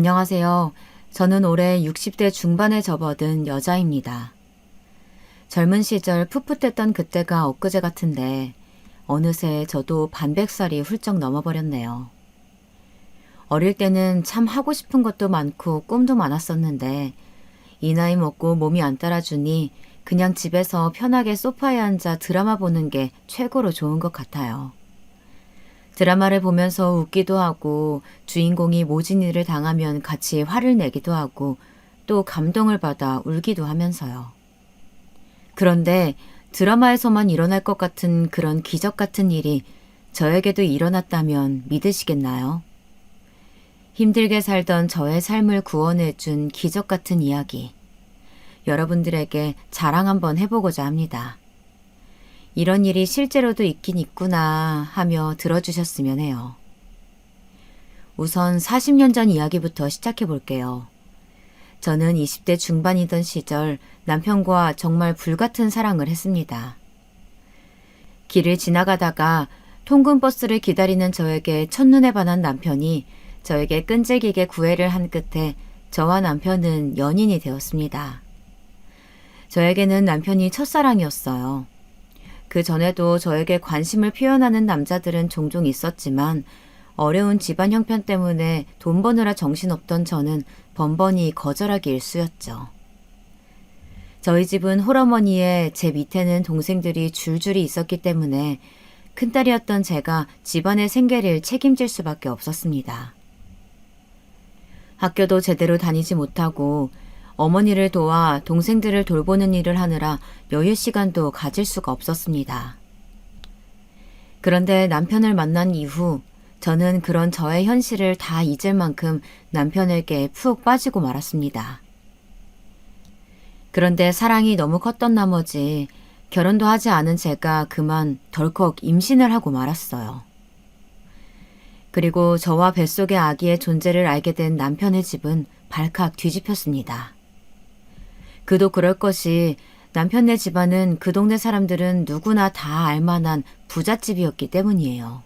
안녕하세요. 저는 올해 60대 중반에 접어든 여자입니다. 젊은 시절 풋풋했던 그때가 엊그제 같은데 어느새 저도 반백살이 훌쩍 넘어버렸네요. 어릴 때는 참 하고 싶은 것도 많고 꿈도 많았었는데 이 나이 먹고 몸이 안 따라주니 그냥 집에서 편하게 소파에 앉아 드라마 보는 게 최고로 좋은 것 같아요. 드라마를 보면서 웃기도 하고 주인공이 모진 일을 당하면 같이 화를 내기도 하고 또 감동을 받아 울기도 하면서요. 그런데 드라마에서만 일어날 것 같은 그런 기적 같은 일이 저에게도 일어났다면 믿으시겠나요? 힘들게 살던 저의 삶을 구원해준 기적 같은 이야기. 여러분들에게 자랑 한번 해보고자 합니다. 이런 일이 실제로도 있긴 있구나 하며 들어주셨으면 해요. 우선 40년 전 이야기부터 시작해 볼게요. 저는 20대 중반이던 시절 남편과 정말 불같은 사랑을 했습니다. 길을 지나가다가 통근버스를 기다리는 저에게 첫눈에 반한 남편이 저에게 끈질기게 구애를 한 끝에 저와 남편은 연인이 되었습니다. 저에게는 남편이 첫사랑이었어요. 그 전에도 저에게 관심을 표현하는 남자들은 종종 있었지만 어려운 집안 형편 때문에 돈 버느라 정신없던 저는 번번이 거절하기 일쑤였죠. 저희 집은 홀어머니에 제 밑에는 동생들이 줄줄이 있었기 때문에 큰딸이었던 제가 집안의 생계를 책임질 수밖에 없었습니다. 학교도 제대로 다니지 못하고 어머니를 도와 동생들을 돌보는 일을 하느라 여유 시간도 가질 수가 없었습니다. 그런데 남편을 만난 이후 저는 그런 저의 현실을 다 잊을 만큼 남편에게 푹 빠지고 말았습니다. 그런데 사랑이 너무 컸던 나머지 결혼도 하지 않은 제가 그만 덜컥 임신을 하고 말았어요. 그리고 저와 뱃속의 아기의 존재를 알게 된 남편의 집은 발칵 뒤집혔습니다. 그도 그럴 것이 남편네 집안은 그 동네 사람들은 누구나 다 알만한 부잣집이었기 때문이에요.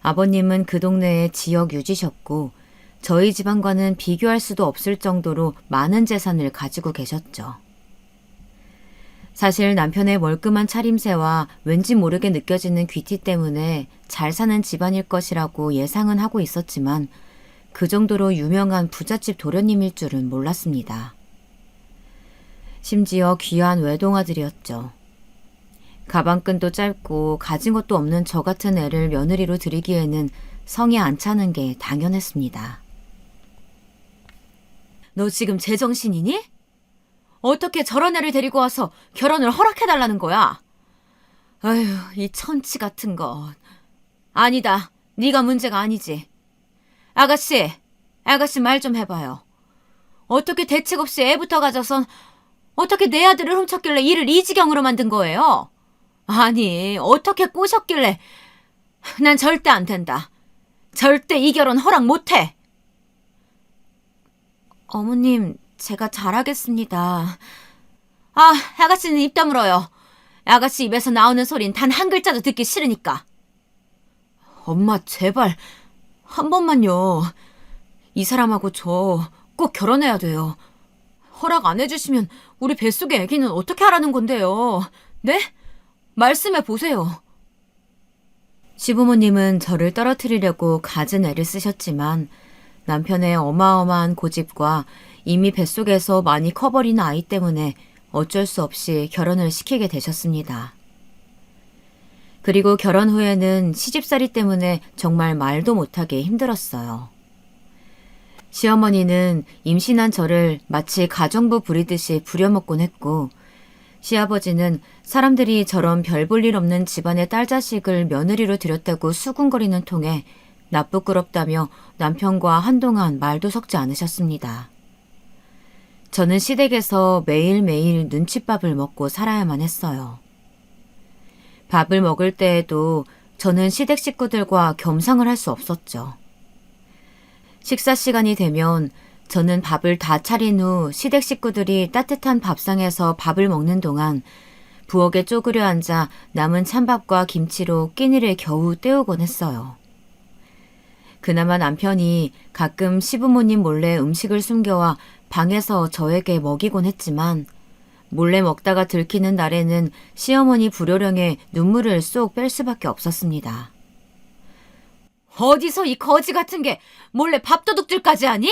아버님은 그 동네의 지역 유지셨고 저희 집안과는 비교할 수도 없을 정도로 많은 재산을 가지고 계셨죠. 사실 남편의 멀끔한 차림새와 왠지 모르게 느껴지는 귀티 때문에 잘 사는 집안일 것이라고 예상은 하고 있었지만 그 정도로 유명한 부잣집 도련님일 줄은 몰랐습니다. 심지어 귀한 외동아들이었죠. 가방끈도 짧고 가진 것도 없는 저 같은 애를 며느리로 들이기에는 성이 안 차는 게 당연했습니다. 너 지금 제정신이니? 어떻게 저런 애를 데리고 와서 결혼을 허락해달라는 거야? 아휴, 이 천치 같은 것. 아니다. 네가 문제가 아니지. 아가씨 말 좀 해봐요. 어떻게 대책 없이 애부터 가져선 어떻게 내 아들을 훔쳤길래 일을 이 지경으로 만든 거예요? 아니, 어떻게 꼬셨길래. 난 절대 안 된다. 절대 이 결혼 허락 못해. 어머님, 제가 잘하겠습니다. 아, 아가씨는 입 다물어요. 아가씨 입에서 나오는 소린 단 한 글자도 듣기 싫으니까. 엄마, 제발 한 번만요. 이 사람하고 저 꼭 결혼해야 돼요. 허락 안 해주시면 우리 뱃속의 아기는 어떻게 하라는 건데요? 네? 말씀해 보세요. 시부모님은 저를 떨어뜨리려고 갖은 애를 쓰셨지만 남편의 어마어마한 고집과 이미 뱃속에서 많이 커버린 아이 때문에 어쩔 수 없이 결혼을 시키게 되셨습니다. 그리고 결혼 후에는 시집살이 때문에 정말 말도 못하게 힘들었어요. 시어머니는 임신한 저를 마치 가정부 부리듯이 부려먹곤 했고 시아버지는 사람들이 저런 별 볼 일 없는 집안의 딸 자식을 며느리로 들였다고 수군거리는 통에 나쁘끄럽다며 남편과 한동안 말도 섞지 않으셨습니다. 저는 시댁에서 매일매일 눈칫밥을 먹고 살아야만 했어요. 밥을 먹을 때에도 저는 시댁 식구들과 겸상을 할 수 없었죠. 식사 시간이 되면 저는 밥을 다 차린 후 시댁 식구들이 따뜻한 밥상에서 밥을 먹는 동안 부엌에 쪼그려 앉아 남은 찬밥과 김치로 끼니를 겨우 때우곤 했어요. 그나마 남편이 가끔 시부모님 몰래 음식을 숨겨와 방에서 저에게 먹이곤 했지만 몰래 먹다가 들키는 날에는 시어머니 불효령에 눈물을 쏙 뺄 수밖에 없었습니다. 어디서 이 거지 같은 게 몰래 밥도둑질까지 하니?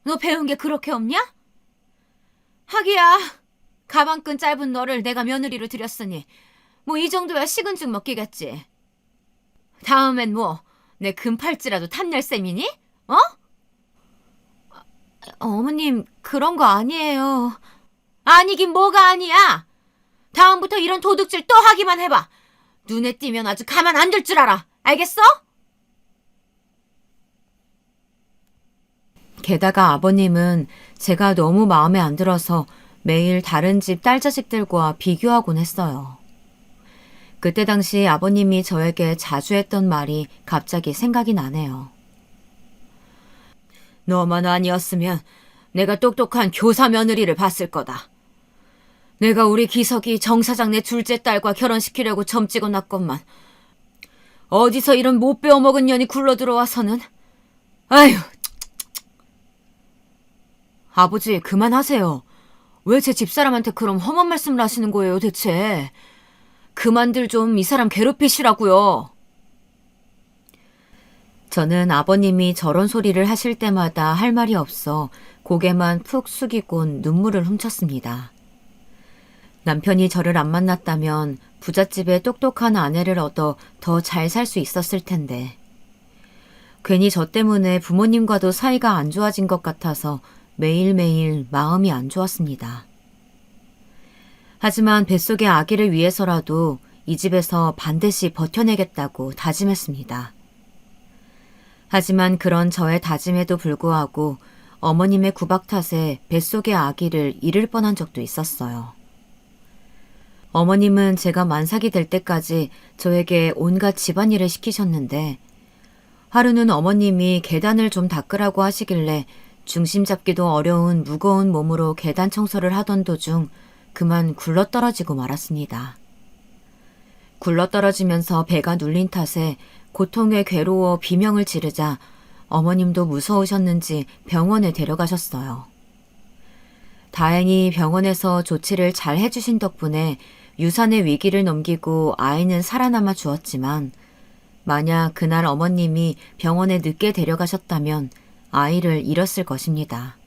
너 배운 게 그렇게 없냐? 하기야, 가방끈 짧은 너를 내가 며느리로 들였으니 뭐 이 정도야 식은 죽 먹기겠지. 다음엔 뭐 내 금팔찌라도 탐낼 셈이니? 어? 어머님, 그런 거 아니에요. 아니긴 뭐가 아니야. 다음부터 이런 도둑질 또 하기만 해봐. 눈에 띄면 아주 가만 안 둘 줄 알아. 알겠어? 게다가 아버님은 제가 너무 마음에 안 들어서 매일 다른 집 딸 자식들과 비교하곤 했어요. 그때 당시 아버님이 저에게 자주 했던 말이 갑자기 생각이 나네요. 너만 아니었으면 내가 똑똑한 교사 며느리를 봤을 거다. 내가 우리 기석이 정 사장 내 둘째 딸과 결혼시키려고 점 찍어놨건만 어디서 이런 못 배워먹은 년이 굴러 들어와서는. 아휴. 아버지, 그만하세요. 왜 제 집사람한테 그럼 험한 말씀을 하시는 거예요, 대체? 그만들 좀 이 사람 괴롭히시라고요. 저는 아버님이 저런 소리를 하실 때마다 할 말이 없어 고개만 푹 숙이곤 눈물을 훔쳤습니다. 남편이 저를 안 만났다면 부잣집에 똑똑한 아내를 얻어 더 잘 살 수 있었을 텐데. 괜히 저 때문에 부모님과도 사이가 안 좋아진 것 같아서 매일매일 마음이 안 좋았습니다. 하지만 뱃속의 아기를 위해서라도 이 집에서 반드시 버텨내겠다고 다짐했습니다. 하지만 그런 저의 다짐에도 불구하고 어머님의 구박 탓에 뱃속의 아기를 잃을 뻔한 적도 있었어요. 어머님은 제가 만삭이 될 때까지 저에게 온갖 집안일을 시키셨는데 하루는 어머님이 계단을 좀 닦으라고 하시길래 중심 잡기도 어려운 무거운 몸으로 계단 청소를 하던 도중 그만 굴러떨어지고 말았습니다. 굴러떨어지면서 배가 눌린 탓에 고통에 괴로워 비명을 지르자 어머님도 무서우셨는지 병원에 데려가셨어요. 다행히 병원에서 조치를 잘 해주신 덕분에 유산의 위기를 넘기고 아이는 살아남아 주었지만 만약 그날 어머님이 병원에 늦게 데려가셨다면 아이를 잃었을 것입니다.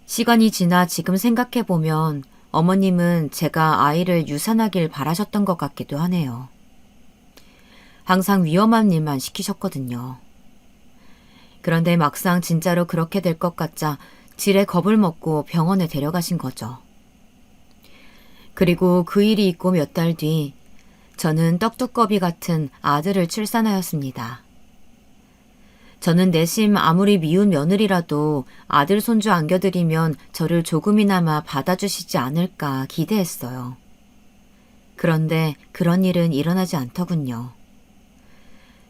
시간이 지나 지금 생각해보면 어머님은 제가 아이를 유산하길 바라셨던 것 같기도 하네요. 항상 위험한 일만 시키셨거든요. 그런데 막상 진짜로 그렇게 될 것 같자 지레 겁을 먹고 병원에 데려가신 거죠. 그리고 그 일이 있고 몇 달 뒤 저는 떡두꺼비 같은 아들을 출산하였습니다. 저는 내심 아무리 미운 며느리라도 아들 손주 안겨드리면 저를 조금이나마 받아주시지 않을까 기대했어요. 그런데 그런 일은 일어나지 않더군요.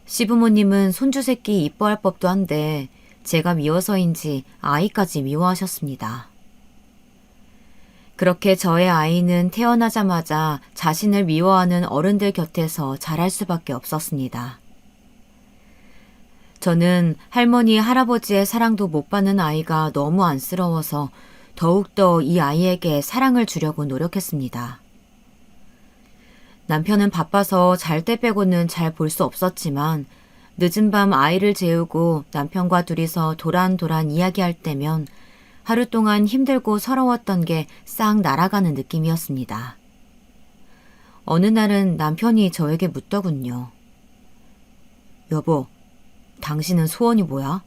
시부모님은 손주 새끼 이뻐할 법도 한데 제가 미워서인지 아이까지 미워하셨습니다. 그렇게 저의 아이는 태어나자마자 자신을 미워하는 어른들 곁에서 자랄 수밖에 없었습니다. 저는 할머니, 할아버지의 사랑도 못 받는 아이가 너무 안쓰러워서 더욱더 이 아이에게 사랑을 주려고 노력했습니다. 남편은 바빠서 잘 때 빼고는 잘 볼 수 없었지만 늦은 밤 아이를 재우고 남편과 둘이서 도란도란 이야기할 때면 하루 동안 힘들고 서러웠던 게 싹 날아가는 느낌이었습니다. 어느 날은 남편이 저에게 묻더군요. 여보, 당신은 소원이 뭐야?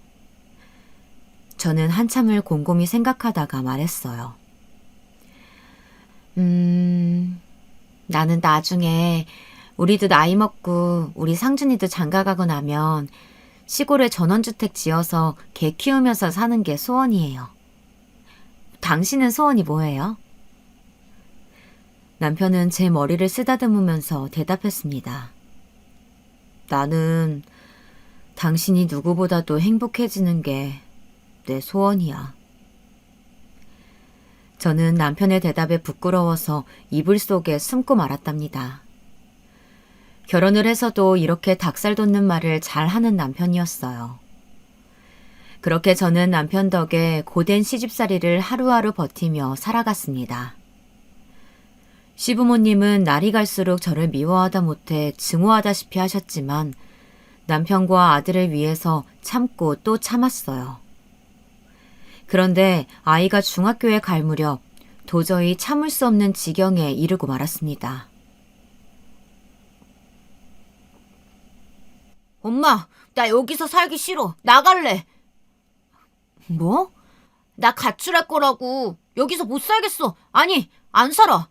저는 한참을 곰곰이 생각하다가 말했어요. 나는 나중에 우리도 나이 먹고 우리 상준이도 장가가고 나면 시골에 전원주택 지어서 개 키우면서 사는 게 소원이에요. 당신은 소원이 뭐예요? 남편은 제 머리를 쓰다듬으면서 대답했습니다. 나는 당신이 누구보다도 행복해지는 게 내 소원이야. 저는 남편의 대답에 부끄러워서 이불 속에 숨고 말았답니다. 결혼을 해서도 이렇게 닭살 돋는 말을 잘 하는 남편이었어요. 그렇게 저는 남편 덕에 고된 시집살이를 하루하루 버티며 살아갔습니다. 시부모님은 날이 갈수록 저를 미워하다 못해 증오하다시피 하셨지만 남편과 아들을 위해서 참고 또 참았어요. 그런데 아이가 중학교에 갈 무렵 도저히 참을 수 없는 지경에 이르고 말았습니다. 엄마, 나 여기서 살기 싫어. 나갈래. 뭐? 나 가출할 거라고. 여기서 못 살겠어. 아니, 안 살아.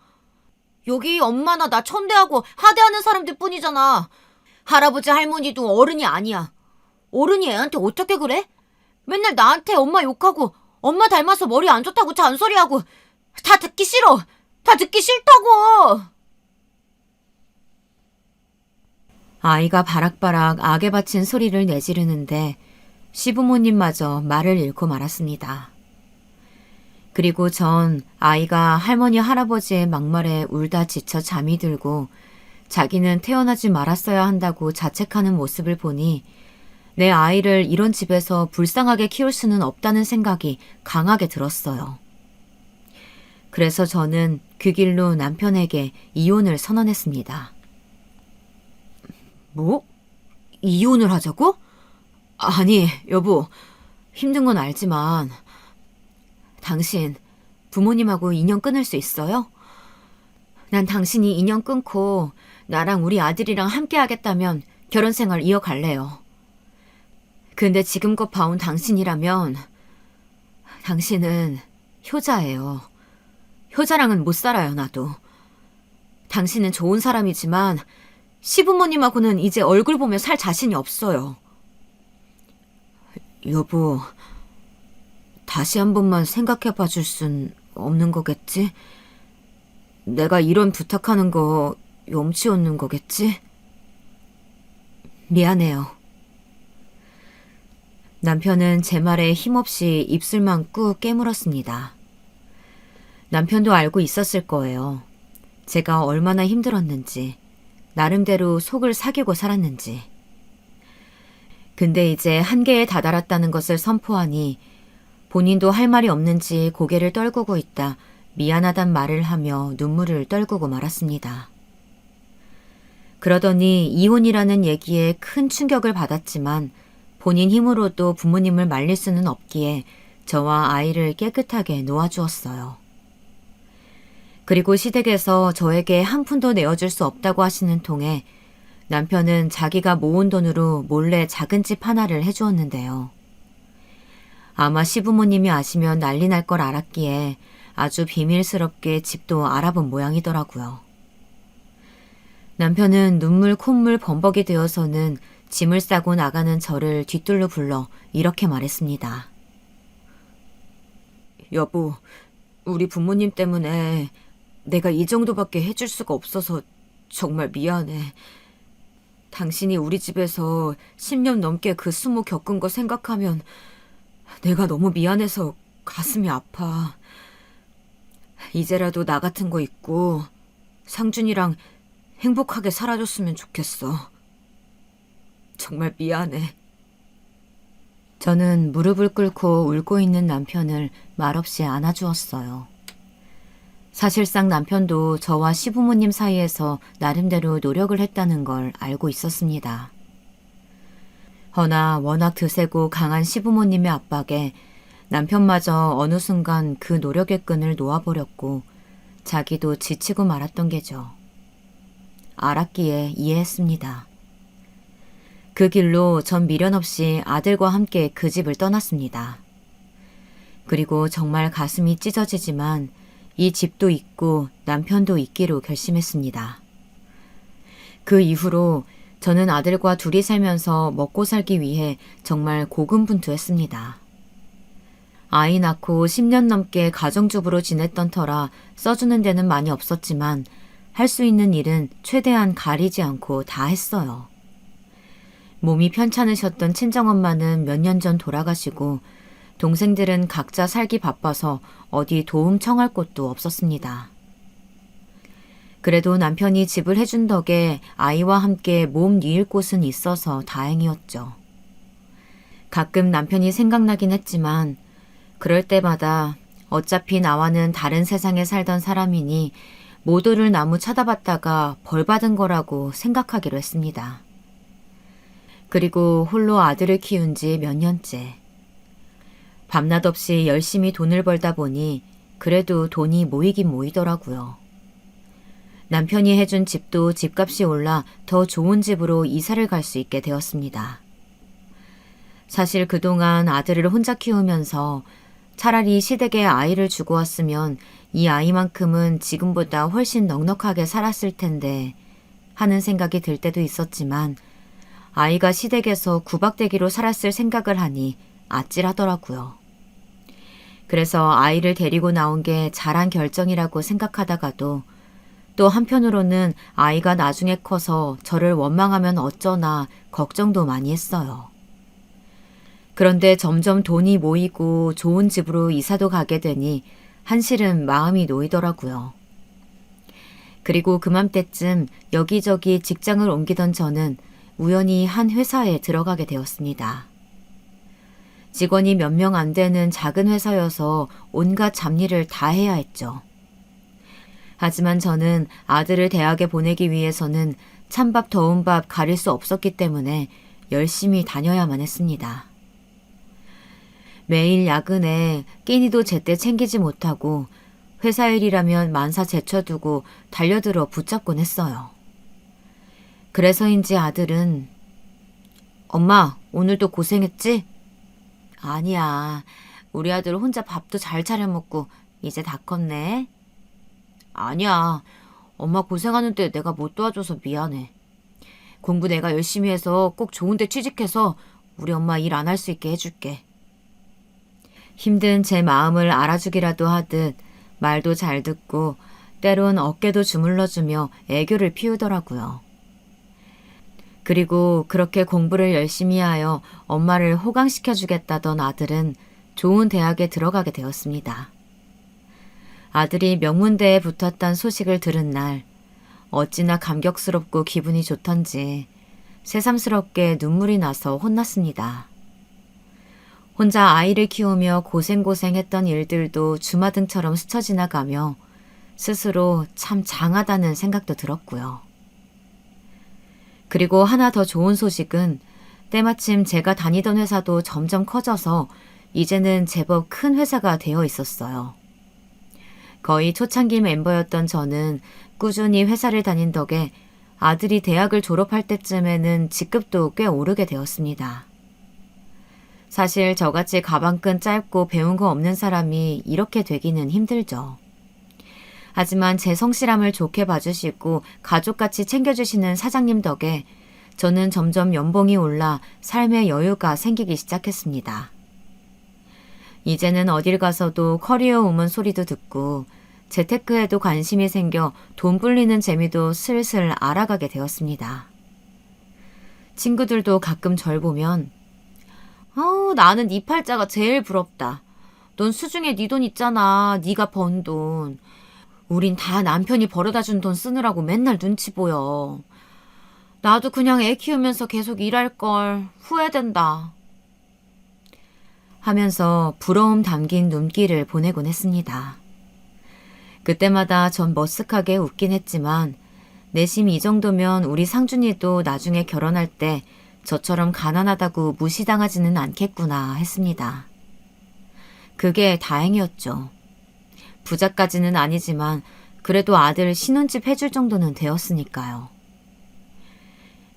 여기 엄마나 나 천대하고 하대하는 사람들 뿐이잖아. 할아버지 할머니도 어른이 아니야. 어른이 애한테 어떻게 그래? 맨날 나한테 엄마 욕하고 엄마 닮아서 머리 안 좋다고 잔소리하고 다 듣기 싫어. 다 듣기 싫다고. 아이가 바락바락 악에 바친 소리를 내지르는데 시부모님마저 말을 잃고 말았습니다. 그리고 전 아이가 할머니 할아버지의 막말에 울다 지쳐 잠이 들고 자기는 태어나지 말았어야 한다고 자책하는 모습을 보니 내 아이를 이런 집에서 불쌍하게 키울 수는 없다는 생각이 강하게 들었어요. 그래서 저는 그 길로 남편에게 이혼을 선언했습니다. 뭐? 이혼을 하자고? 아니, 여보, 힘든 건 알지만 당신 부모님하고 인연 끊을 수 있어요? 난 당신이 인연 끊고 나랑 우리 아들이랑 함께 하겠다면 결혼 생활 이어갈래요. 근데 지금껏 봐온 당신이라면 당신은 효자예요. 효자랑은 못 살아요, 나도. 당신은 좋은 사람이지만 시부모님하고는 이제 얼굴 보며 살 자신이 없어요. 여보, 다시 한 번만 생각해 봐줄 순 없는 거겠지? 내가 이런 부탁하는 거 염치 없는 거겠지? 미안해요. 남편은 제 말에 힘없이 입술만 꾹 깨물었습니다. 남편도 알고 있었을 거예요. 제가 얼마나 힘들었는지, 나름대로 속을 사귀고 살았는지. 근데 이제 한계에 다다랐다는 것을 선포하니 본인도 할 말이 없는지 고개를 떨구고 있다 미안하단 말을 하며 눈물을 떨구고 말았습니다. 그러더니 이혼이라는 얘기에 큰 충격을 받았지만 본인 힘으로도 부모님을 말릴 수는 없기에 저와 아이를 깨끗하게 놓아주었어요. 그리고 시댁에서 저에게 한 푼도 내어줄 수 없다고 하시는 통에 남편은 자기가 모은 돈으로 몰래 작은 집 하나를 해주었는데요. 아마 시부모님이 아시면 난리 날 걸 알았기에 아주 비밀스럽게 집도 알아본 모양이더라고요. 남편은 눈물 콧물 범벅이 되어서는 짐을 싸고 나가는 저를 뒤뜰로 불러 이렇게 말했습니다. 여보, 우리 부모님 때문에 내가 이 정도밖에 해줄 수가 없어서 정말 미안해. 당신이 우리 집에서 10년 넘게 그 수모 겪은 거 생각하면 내가 너무 미안해서 가슴이 아파. 이제라도 나 같은 거 있고 상준이랑 행복하게 살아줬으면 좋겠어. 정말 미안해. 저는 무릎을 꿇고 울고 있는 남편을 말없이 안아주었어요. 사실상 남편도 저와 시부모님 사이에서 나름대로 노력을 했다는 걸 알고 있었습니다. 허나 워낙 드세고 강한 시부모님의 압박에 남편마저 어느 순간 그 노력의 끈을 놓아버렸고 자기도 지치고 말았던 게죠. 알았기에 이해했습니다. 그 길로 전 미련 없이 아들과 함께 그 집을 떠났습니다. 그리고 정말 가슴이 찢어지지만 이 집도 있고 남편도 있기로 결심했습니다. 그 이후로 저는 아들과 둘이 살면서 먹고 살기 위해 정말 고군분투했습니다. 아이 낳고 10년 넘게 가정주부로 지냈던 터라 써주는 데는 많이 없었지만 할 수 있는 일은 최대한 가리지 않고 다 했어요. 몸이 편찮으셨던 친정엄마는 몇 년 전 돌아가시고 동생들은 각자 살기 바빠서 어디 도움 청할 곳도 없었습니다. 그래도 남편이 집을 해준 덕에 아이와 함께 몸 뉘일 곳은 있어서 다행이었죠. 가끔 남편이 생각나긴 했지만 그럴 때마다 어차피 나와는 다른 세상에 살던 사람이니 모도를 나무 쳐다봤다가 벌 받은 거라고 생각하기로 했습니다. 그리고 홀로 아들을 키운 지 몇 년째. 밤낮 없이 열심히 돈을 벌다 보니 그래도 돈이 모이긴 모이더라고요. 남편이 해준 집도 집값이 올라 더 좋은 집으로 이사를 갈 수 있게 되었습니다. 사실 그동안 아들을 혼자 키우면서 차라리 시댁에 아이를 주고 왔으면 이 아이만큼은 지금보다 훨씬 넉넉하게 살았을 텐데 하는 생각이 들 때도 있었지만 아이가 시댁에서 구박대기로 살았을 생각을 하니 아찔하더라고요. 그래서 아이를 데리고 나온 게 잘한 결정이라고 생각하다가도 또 한편으로는 아이가 나중에 커서 저를 원망하면 어쩌나 걱정도 많이 했어요. 그런데 점점 돈이 모이고 좋은 집으로 이사도 가게 되니 한실은 마음이 놓이더라고요. 그리고 그맘때쯤 여기저기 직장을 옮기던 저는 우연히 한 회사에 들어가게 되었습니다. 직원이 몇 명 안 되는 작은 회사여서 온갖 잡일을 다 해야 했죠. 하지만 저는 아들을 대학에 보내기 위해서는 찬밥 더운 밥 가릴 수 없었기 때문에 열심히 다녀야만 했습니다. 매일 야근에 끼니도 제때 챙기지 못하고 회사 일이라면 만사 제쳐두고 달려들어 붙잡곤 했어요. 그래서인지 아들은 엄마, 오늘도 고생했지? 아니야. 우리 아들 혼자 밥도 잘 차려 먹고 이제 다 컸네. 아니야. 엄마 고생하는데 내가 못 도와줘서 미안해. 공부 내가 열심히 해서 꼭 좋은 데 취직해서 우리 엄마 일 안 할 수 있게 해줄게. 힘든 제 마음을 알아주기라도 하듯 말도 잘 듣고 때론 어깨도 주물러주며 애교를 피우더라고요. 그리고 그렇게 공부를 열심히 하여 엄마를 호강시켜주겠다던 아들은 좋은 대학에 들어가게 되었습니다. 아들이 명문대에 붙었다는 소식을 들은 날 어찌나 감격스럽고 기분이 좋던지 새삼스럽게 눈물이 나서 혼났습니다. 혼자 아이를 키우며 고생했던 일들도 주마등처럼 스쳐 지나가며 스스로 참 장하다는 생각도 들었고요. 그리고 하나 더 좋은 소식은 때마침 제가 다니던 회사도 점점 커져서 이제는 제법 큰 회사가 되어 있었어요. 거의 초창기 멤버였던 저는 꾸준히 회사를 다닌 덕에 아들이 대학을 졸업할 때쯤에는 직급도 꽤 오르게 되었습니다. 사실 저같이 가방끈 짧고 배운 거 없는 사람이 이렇게 되기는 힘들죠. 하지만 제 성실함을 좋게 봐주시고 가족같이 챙겨주시는 사장님 덕에 저는 점점 연봉이 올라 삶의 여유가 생기기 시작했습니다. 이제는 어딜 가서도 커리어 우먼 소리도 듣고 재테크에도 관심이 생겨 돈 불리는 재미도 슬슬 알아가게 되었습니다. 친구들도 가끔 절 보면 나는 네 팔자가 제일 부럽다. 넌 수중에 네 돈 있잖아. 네가 번 돈. 우린 다 남편이 벌어다 준 돈 쓰느라고 맨날 눈치 보여. 나도 그냥 애 키우면서 계속 일할걸. 후회된다. 하면서 부러움 담긴 눈길을 보내곤 했습니다. 그때마다 전 머쓱하게 웃긴 했지만 내심 이 정도면 우리 상준이도 나중에 결혼할 때 저처럼 가난하다고 무시당하지는 않겠구나 했습니다. 그게 다행이었죠. 부자까지는 아니지만 그래도 아들 신혼집 해줄 정도는 되었으니까요.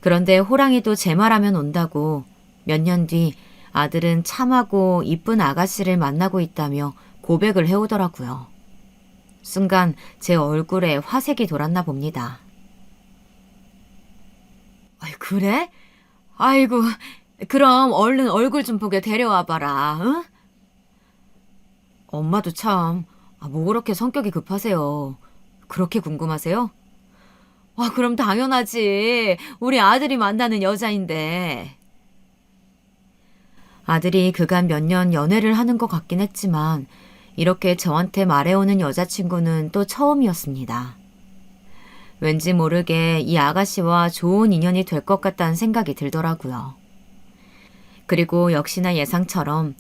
그런데 호랑이도 제 말하면 온다고 몇 년 뒤 아들은 참하고 이쁜 아가씨를 만나고 있다며 고백을 해오더라고요. 순간 제 얼굴에 화색이 돌았나 봅니다. 그래? 아이고, 그럼 얼른 얼굴 좀 보게 데려와봐라, 응? 엄마도 참, 뭐 그렇게 성격이 급하세요. 그렇게 궁금하세요? 그럼 당연하지. 우리 아들이 만나는 여자인데. 아들이 그간 몇 년 연애를 하는 것 같긴 했지만 이렇게 저한테 말해오는 여자친구는 또 처음이었습니다. 왠지 모르게 이 아가씨와 좋은 인연이 될 것 같다는 생각이 들더라고요. 그리고 역시나 예상처럼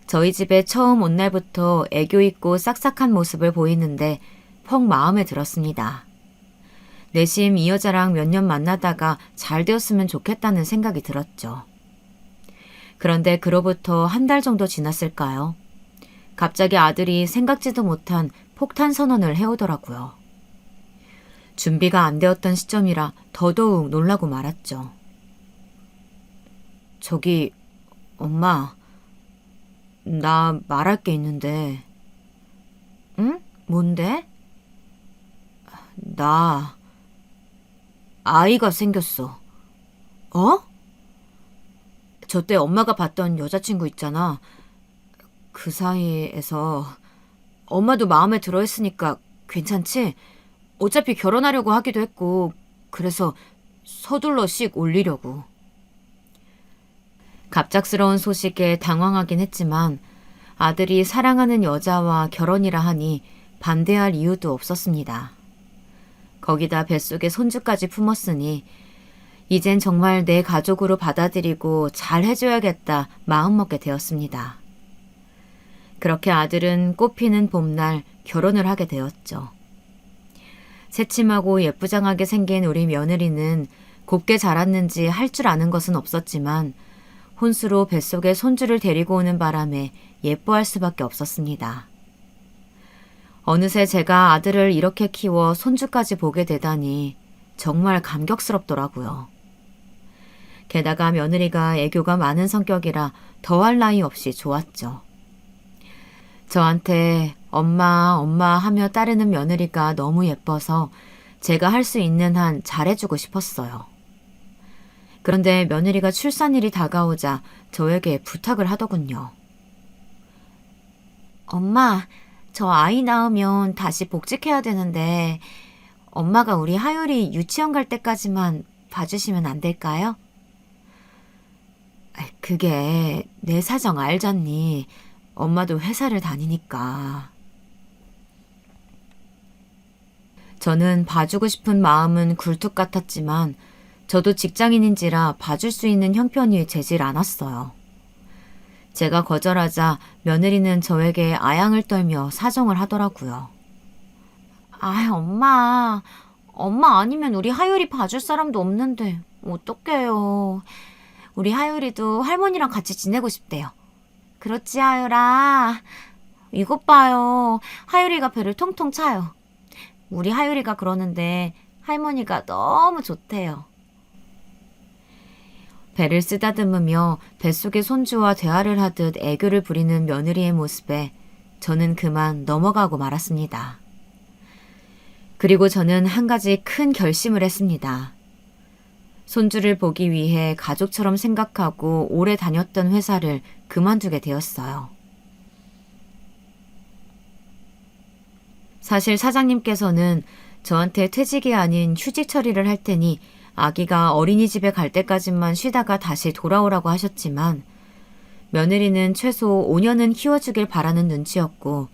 저희 집에 처음 온 날부터 애교 있고 싹싹한 모습을 보이는데 퍽 마음에 들었습니다. 내심 이 여자랑 몇 년 만나다가 잘 되었으면 좋겠다는 생각이 들었죠. 그런데 그로부터 한 달 정도 지났을까요? 갑자기 아들이 생각지도 못한 폭탄 선언을 해오더라고요. 준비가 안 되었던 시점이라 더더욱 놀라고 말았죠. 저기, 엄마, 나 말할 게 있는데. 응? 뭔데? 나 아이가 생겼어. 어? 저 때 엄마가 봤던 여자친구 있잖아. 그 사이에서 엄마도 마음에 들어 했으니까 괜찮지? 어차피 결혼하려고 하기도 했고 그래서 서둘러 씩 올리려고. 갑작스러운 소식에 당황하긴 했지만 아들이 사랑하는 여자와 결혼이라 하니 반대할 이유도 없었습니다. 거기다 뱃속에 손주까지 품었으니 이젠 정말 내 가족으로 받아들이고 잘 해줘야겠다 마음먹게 되었습니다. 그렇게 아들은 꽃피는 봄날 결혼을 하게 되었죠. 새침하고 예쁘장하게 생긴 우리 며느리는 곱게 자랐는지 할 줄 아는 것은 없었지만 혼수로 뱃속에 손주를 데리고 오는 바람에 예뻐할 수밖에 없었습니다. 어느새 제가 아들을 이렇게 키워 손주까지 보게 되다니 정말 감격스럽더라고요. 게다가 며느리가 애교가 많은 성격이라 더할 나위 없이 좋았죠. 저한테 엄마, 엄마 하며 따르는 며느리가 너무 예뻐서 제가 할 수 있는 한 잘해주고 싶었어요. 그런데 며느리가 출산일이 다가오자 저에게 부탁을 하더군요. 엄마, 저 아이 낳으면 다시 복직해야 되는데 엄마가 우리 하율이 유치원 갈 때까지만 봐주시면 안 될까요? 그게 내 사정 알잖니. 엄마도 회사를 다니니까. 저는 봐주고 싶은 마음은 굴뚝 같았지만 저도 직장인인지라 봐줄 수 있는 형편이 되질 않았어요. 제가 거절하자 며느리는 저에게 아양을 떨며 사정을 하더라고요. 엄마. 엄마 아니면 우리 하율이 봐줄 사람도 없는데 어떡해요. 우리 하율이도 할머니랑 같이 지내고 싶대요. 그렇지, 하율아. 이것 봐요. 하율이가 배를 통통 차요. 우리 하율이가 그러는데 할머니가 너무 좋대요. 배를 쓰다듬으며 뱃속의 손주와 대화를 하듯 애교를 부리는 며느리의 모습에 저는 그만 넘어가고 말았습니다. 그리고 저는 한 가지 큰 결심을 했습니다. 손주를 보기 위해 가족처럼 생각하고 오래 다녔던 회사를 그만두게 되었어요. 사실 사장님께서는 저한테 퇴직이 아닌 휴직 처리를 할 테니 아기가 어린이집에 갈 때까지만 쉬다가 다시 돌아오라고 하셨지만 며느리는 최소 5년은 키워주길 바라는 눈치였고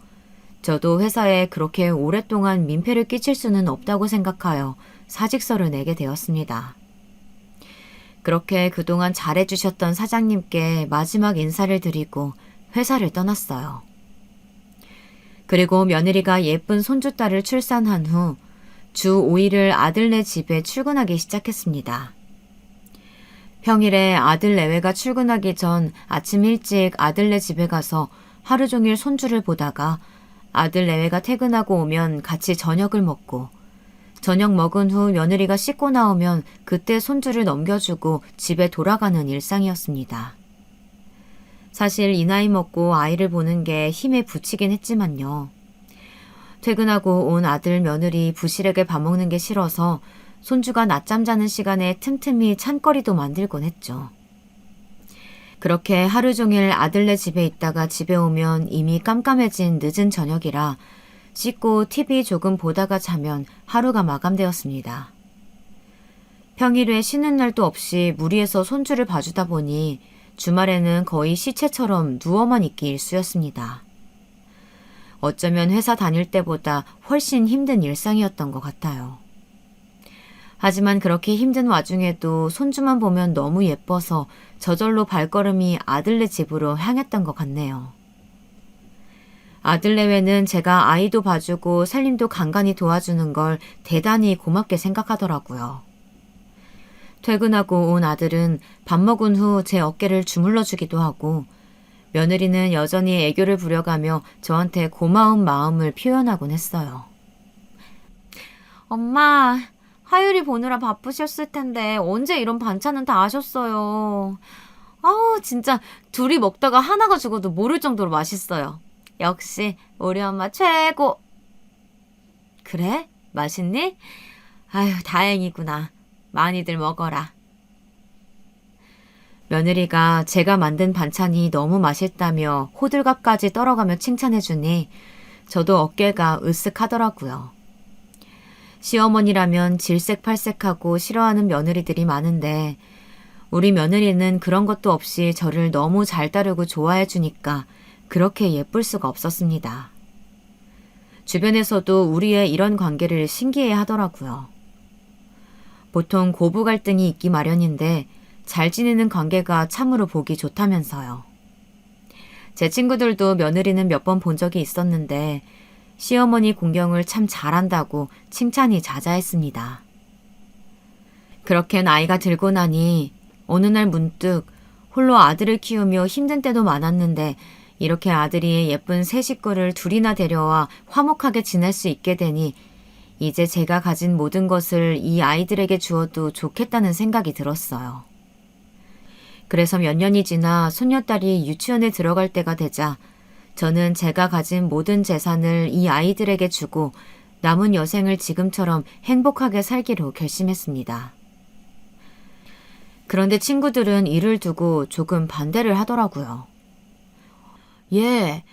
저도 회사에 그렇게 오랫동안 민폐를 끼칠 수는 없다고 생각하여 사직서를 내게 되었습니다. 그렇게 그동안 잘해주셨던 사장님께 마지막 인사를 드리고 회사를 떠났어요. 그리고 며느리가 예쁜 손주딸을 출산한 후 주 5일을 아들네 집에 출근하기 시작했습니다. 평일에 아들 내외가 출근하기 전 아침 일찍 아들네 집에 가서 하루 종일 손주를 보다가 아들 내외가 퇴근하고 오면 같이 저녁을 먹고 저녁 먹은 후 며느리가 씻고 나오면 그때 손주를 넘겨주고 집에 돌아가는 일상이었습니다. 사실 이 나이 먹고 아이를 보는 게 힘에 부치긴 했지만요. 퇴근하고 온 아들 며느리 부실하게 밥 먹는 게 싫어서 손주가 낮잠 자는 시간에 틈틈이 찬거리도 만들곤 했죠. 그렇게 하루 종일 아들네 집에 있다가 집에 오면 이미 깜깜해진 늦은 저녁이라 씻고 TV 조금 보다가 자면 하루가 마감되었습니다. 평일에 쉬는 날도 없이 무리해서 손주를 봐주다 보니 주말에는 거의 시체처럼 누워만 있기 일쑤였습니다. 어쩌면 회사 다닐 때보다 훨씬 힘든 일상이었던 것 같아요. 하지만 그렇게 힘든 와중에도 손주만 보면 너무 예뻐서 저절로 발걸음이 아들네 집으로 향했던 것 같네요. 아들내외는 제가 아이도 봐주고 살림도 간간히 도와주는 걸 대단히 고맙게 생각하더라고요. 퇴근하고 온 아들은 밥 먹은 후 제 어깨를 주물러 주기도 하고 며느리는 여전히 애교를 부려가며 저한테 고마운 마음을 표현하곤 했어요. 엄마, 하율이 보느라 바쁘셨을 텐데 언제 이런 반찬은 다 하셨어요. 아우, 진짜 둘이 먹다가 하나가 죽어도 모를 정도로 맛있어요. 역시 우리 엄마 최고. 그래? 맛있니? 아유, 다행이구나. 많이들 먹어라. 며느리가 제가 만든 반찬이 너무 맛있다며 호들갑까지 떨어가며 칭찬해주니 저도 어깨가 으쓱하더라고요. 시어머니라면 질색팔색하고 싫어하는 며느리들이 많은데 우리 며느리는 그런 것도 없이 저를 너무 잘 따르고 좋아해주니까 그렇게 예쁠 수가 없었습니다. 주변에서도 우리의 이런 관계를 신기해 하더라고요. 보통 고부 갈등이 있기 마련인데 잘 지내는 관계가 참으로 보기 좋다면서요. 제 친구들도 며느리는 몇 번 본 적이 있었는데 시어머니 공경을 참 잘한다고 칭찬이 자자했습니다. 그렇게 나이가 들고 나니 어느 날 문득 홀로 아들을 키우며 힘든 때도 많았는데 이렇게 아들이 예쁜 세 식구를 둘이나 데려와 화목하게 지낼 수 있게 되니 이제 제가 가진 모든 것을 이 아이들에게 주어도 좋겠다는 생각이 들었어요. 그래서 몇 년이 지나 손녀딸이 유치원에 들어갈 때가 되자 저는 제가 가진 모든 재산을 이 아이들에게 주고 남은 여생을 지금처럼 행복하게 살기로 결심했습니다. 그런데 친구들은 이를 두고 조금 반대를 하더라고요. 얘,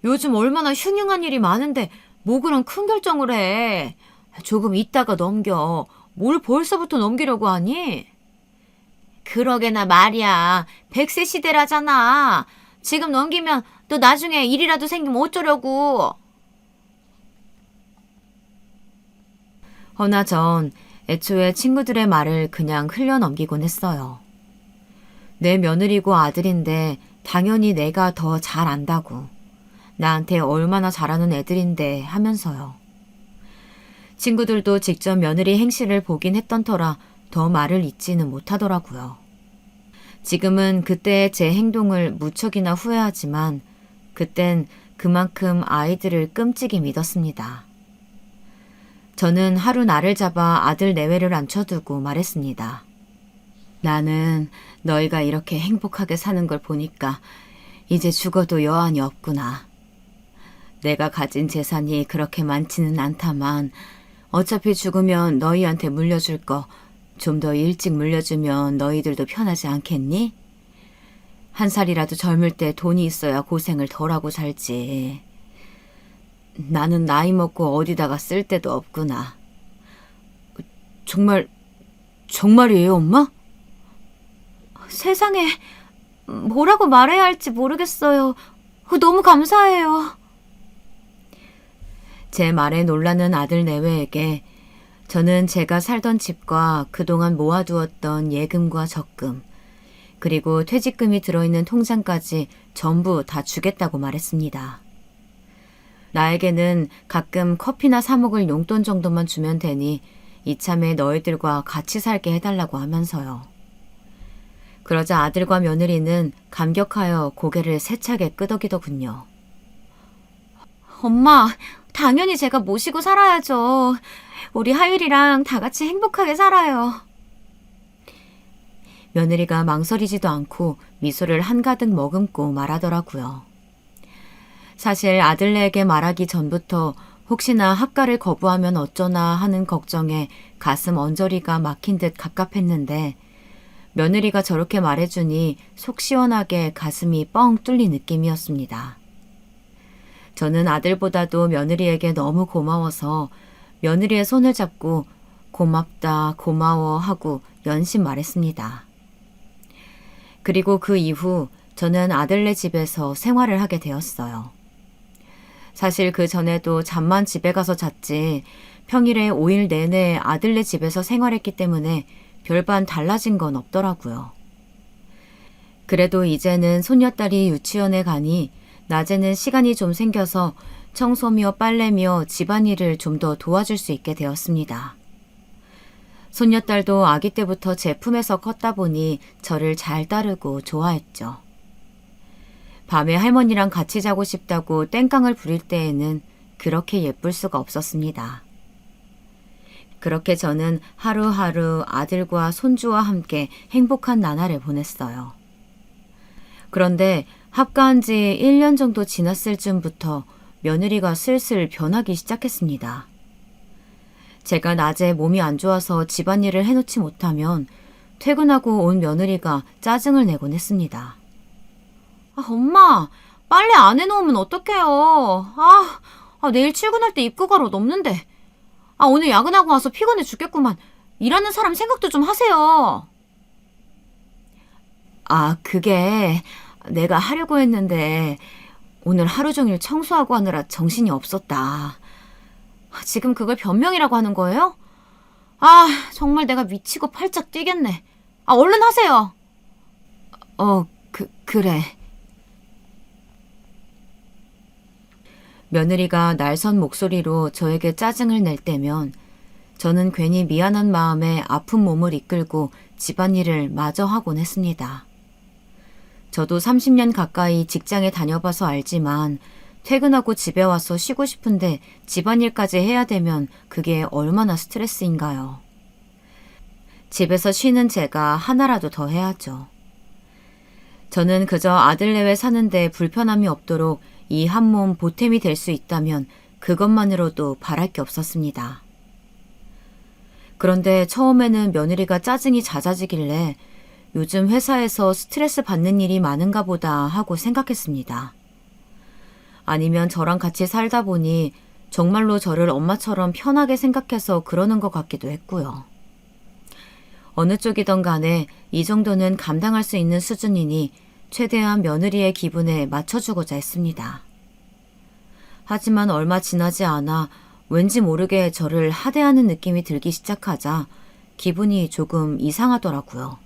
요즘 얼마나 흉흉한 일이 많은데 뭐 그런 큰 결정을 해. 조금 있다가 넘겨. 뭘 벌써부터 넘기려고 하니? 그러게나 말이야. 100세 시대라잖아. 지금 넘기면 또 나중에 일이라도 생기면 어쩌려고. 허나 전 애초에 친구들의 말을 그냥 흘려넘기곤 했어요. 내 며느리고 아들인데 당연히 내가 더 잘 안다고. 나한테 얼마나 잘하는 애들인데 하면서요. 친구들도 직접 며느리 행실을 보긴 했던 터라 더 말을 잇지는 못하더라고요. 지금은 그때의 제 행동을 무척이나 후회하지만 그땐 그만큼 아이들을 끔찍이 믿었습니다. 저는 하루 나를 잡아 아들 내외를 앉혀두고 말했습니다. 나는 너희가 이렇게 행복하게 사는 걸 보니까 이제 죽어도 여한이 없구나. 내가 가진 재산이 그렇게 많지는 않다만 어차피 죽으면 너희한테 물려줄 거 좀 더 일찍 물려주면 너희들도 편하지 않겠니? 한 살이라도 젊을 때 돈이 있어야 고생을 덜하고 살지. 나는 나이 먹고 어디다가 쓸 데도 없구나. 정말이에요, 엄마? 세상에 뭐라고 말해야 할지 모르겠어요. 너무 감사해요. 제 말에 놀라는 아들 내외에게 저는 제가 살던 집과 그동안 모아두었던 예금과 적금, 그리고 퇴직금이 들어있는 통장까지 전부 다 주겠다고 말했습니다. 나에게는 가끔 커피나 사 먹을 용돈 정도만 주면 되니 이참에 너희들과 같이 살게 해달라고 하면서요. 그러자 아들과 며느리는 감격하여 고개를 세차게 끄덕이더군요. 엄마, 당연히 제가 모시고 살아야죠. 우리 하율이랑 다 같이 행복하게 살아요. 며느리가 망설이지도 않고 미소를 한가득 머금고 말하더라고요. 사실 아들네에게 말하기 전부터 혹시나 합가를 거부하면 어쩌나 하는 걱정에 가슴 언저리가 막힌 듯 갑갑했는데 며느리가 저렇게 말해주니 속 시원하게 가슴이 뻥 뚫린 느낌이었습니다. 저는 아들보다도 며느리에게 너무 고마워서 며느리의 손을 잡고 고맙다, 고마워 하고 연신 말했습니다. 그리고 그 이후 저는 아들네 집에서 생활을 하게 되었어요. 사실 그 전에도 잠만 집에 가서 잤지 평일에 5일 내내 아들네 집에서 생활했기 때문에 별반 달라진 건 없더라고요. 그래도 이제는 손녀딸이 유치원에 가니 낮에는 시간이 좀 생겨서 청소며 빨래며 집안일을 좀 더 도와줄 수 있게 되었습니다. 손녀딸도 아기 때부터 제 품에서 컸다 보니 저를 잘 따르고 좋아했죠. 밤에 할머니랑 같이 자고 싶다고 땡깡을 부릴 때에는 그렇게 예쁠 수가 없었습니다. 그렇게 저는 하루하루 아들과 손주와 함께 행복한 나날을 보냈어요. 그런데 합가한 지 1년 정도 지났을 즈음부터 며느리가 슬슬 변하기 시작했습니다. 제가 낮에 몸이 안 좋아서 집안일을 해놓지 못하면 퇴근하고 온 며느리가 짜증을 내곤 했습니다. 엄마, 빨래 안 해놓으면 어떡해요. 내일 출근할 때 입고 갈 옷 없는데. 오늘 야근하고 와서 피곤해 죽겠구만. 일하는 사람 생각도 좀 하세요. 그게 내가 하려고 했는데 오늘 하루 종일 청소하고 하느라 정신이 없었다. 지금 그걸 변명이라고 하는 거예요? 정말 내가 미치고 팔짝 뛰겠네. 얼른 하세요. 그래. 며느리가 날선 목소리로 저에게 짜증을 낼 때면 저는 괜히 미안한 마음에 아픈 몸을 이끌고 집안일을 마저 하곤 했습니다. 저도 30년 가까이 직장에 다녀봐서 알지만 퇴근하고 집에 와서 쉬고 싶은데 집안일까지 해야 되면 그게 얼마나 스트레스인가요. 집에서 쉬는 제가 하나라도 더 해야죠. 저는 그저 아들네외 사는데 불편함이 없도록 이 한 몸 보탬이 될 수 있다면 그것만으로도 바랄 게 없었습니다. 그런데 처음에는 며느리가 짜증이 잦아지길래 요즘 회사에서 스트레스 받는 일이 많은가 보다 하고 생각했습니다. 아니면 저랑 같이 살다 보니 정말로 저를 엄마처럼 편하게 생각해서 그러는 것 같기도 했고요. 어느 쪽이든 간에 이 정도는 감당할 수 있는 수준이니 최대한 며느리의 기분에 맞춰주고자 했습니다. 하지만 얼마 지나지 않아 왠지 모르게 저를 하대하는 느낌이 들기 시작하자 기분이 조금 이상하더라고요.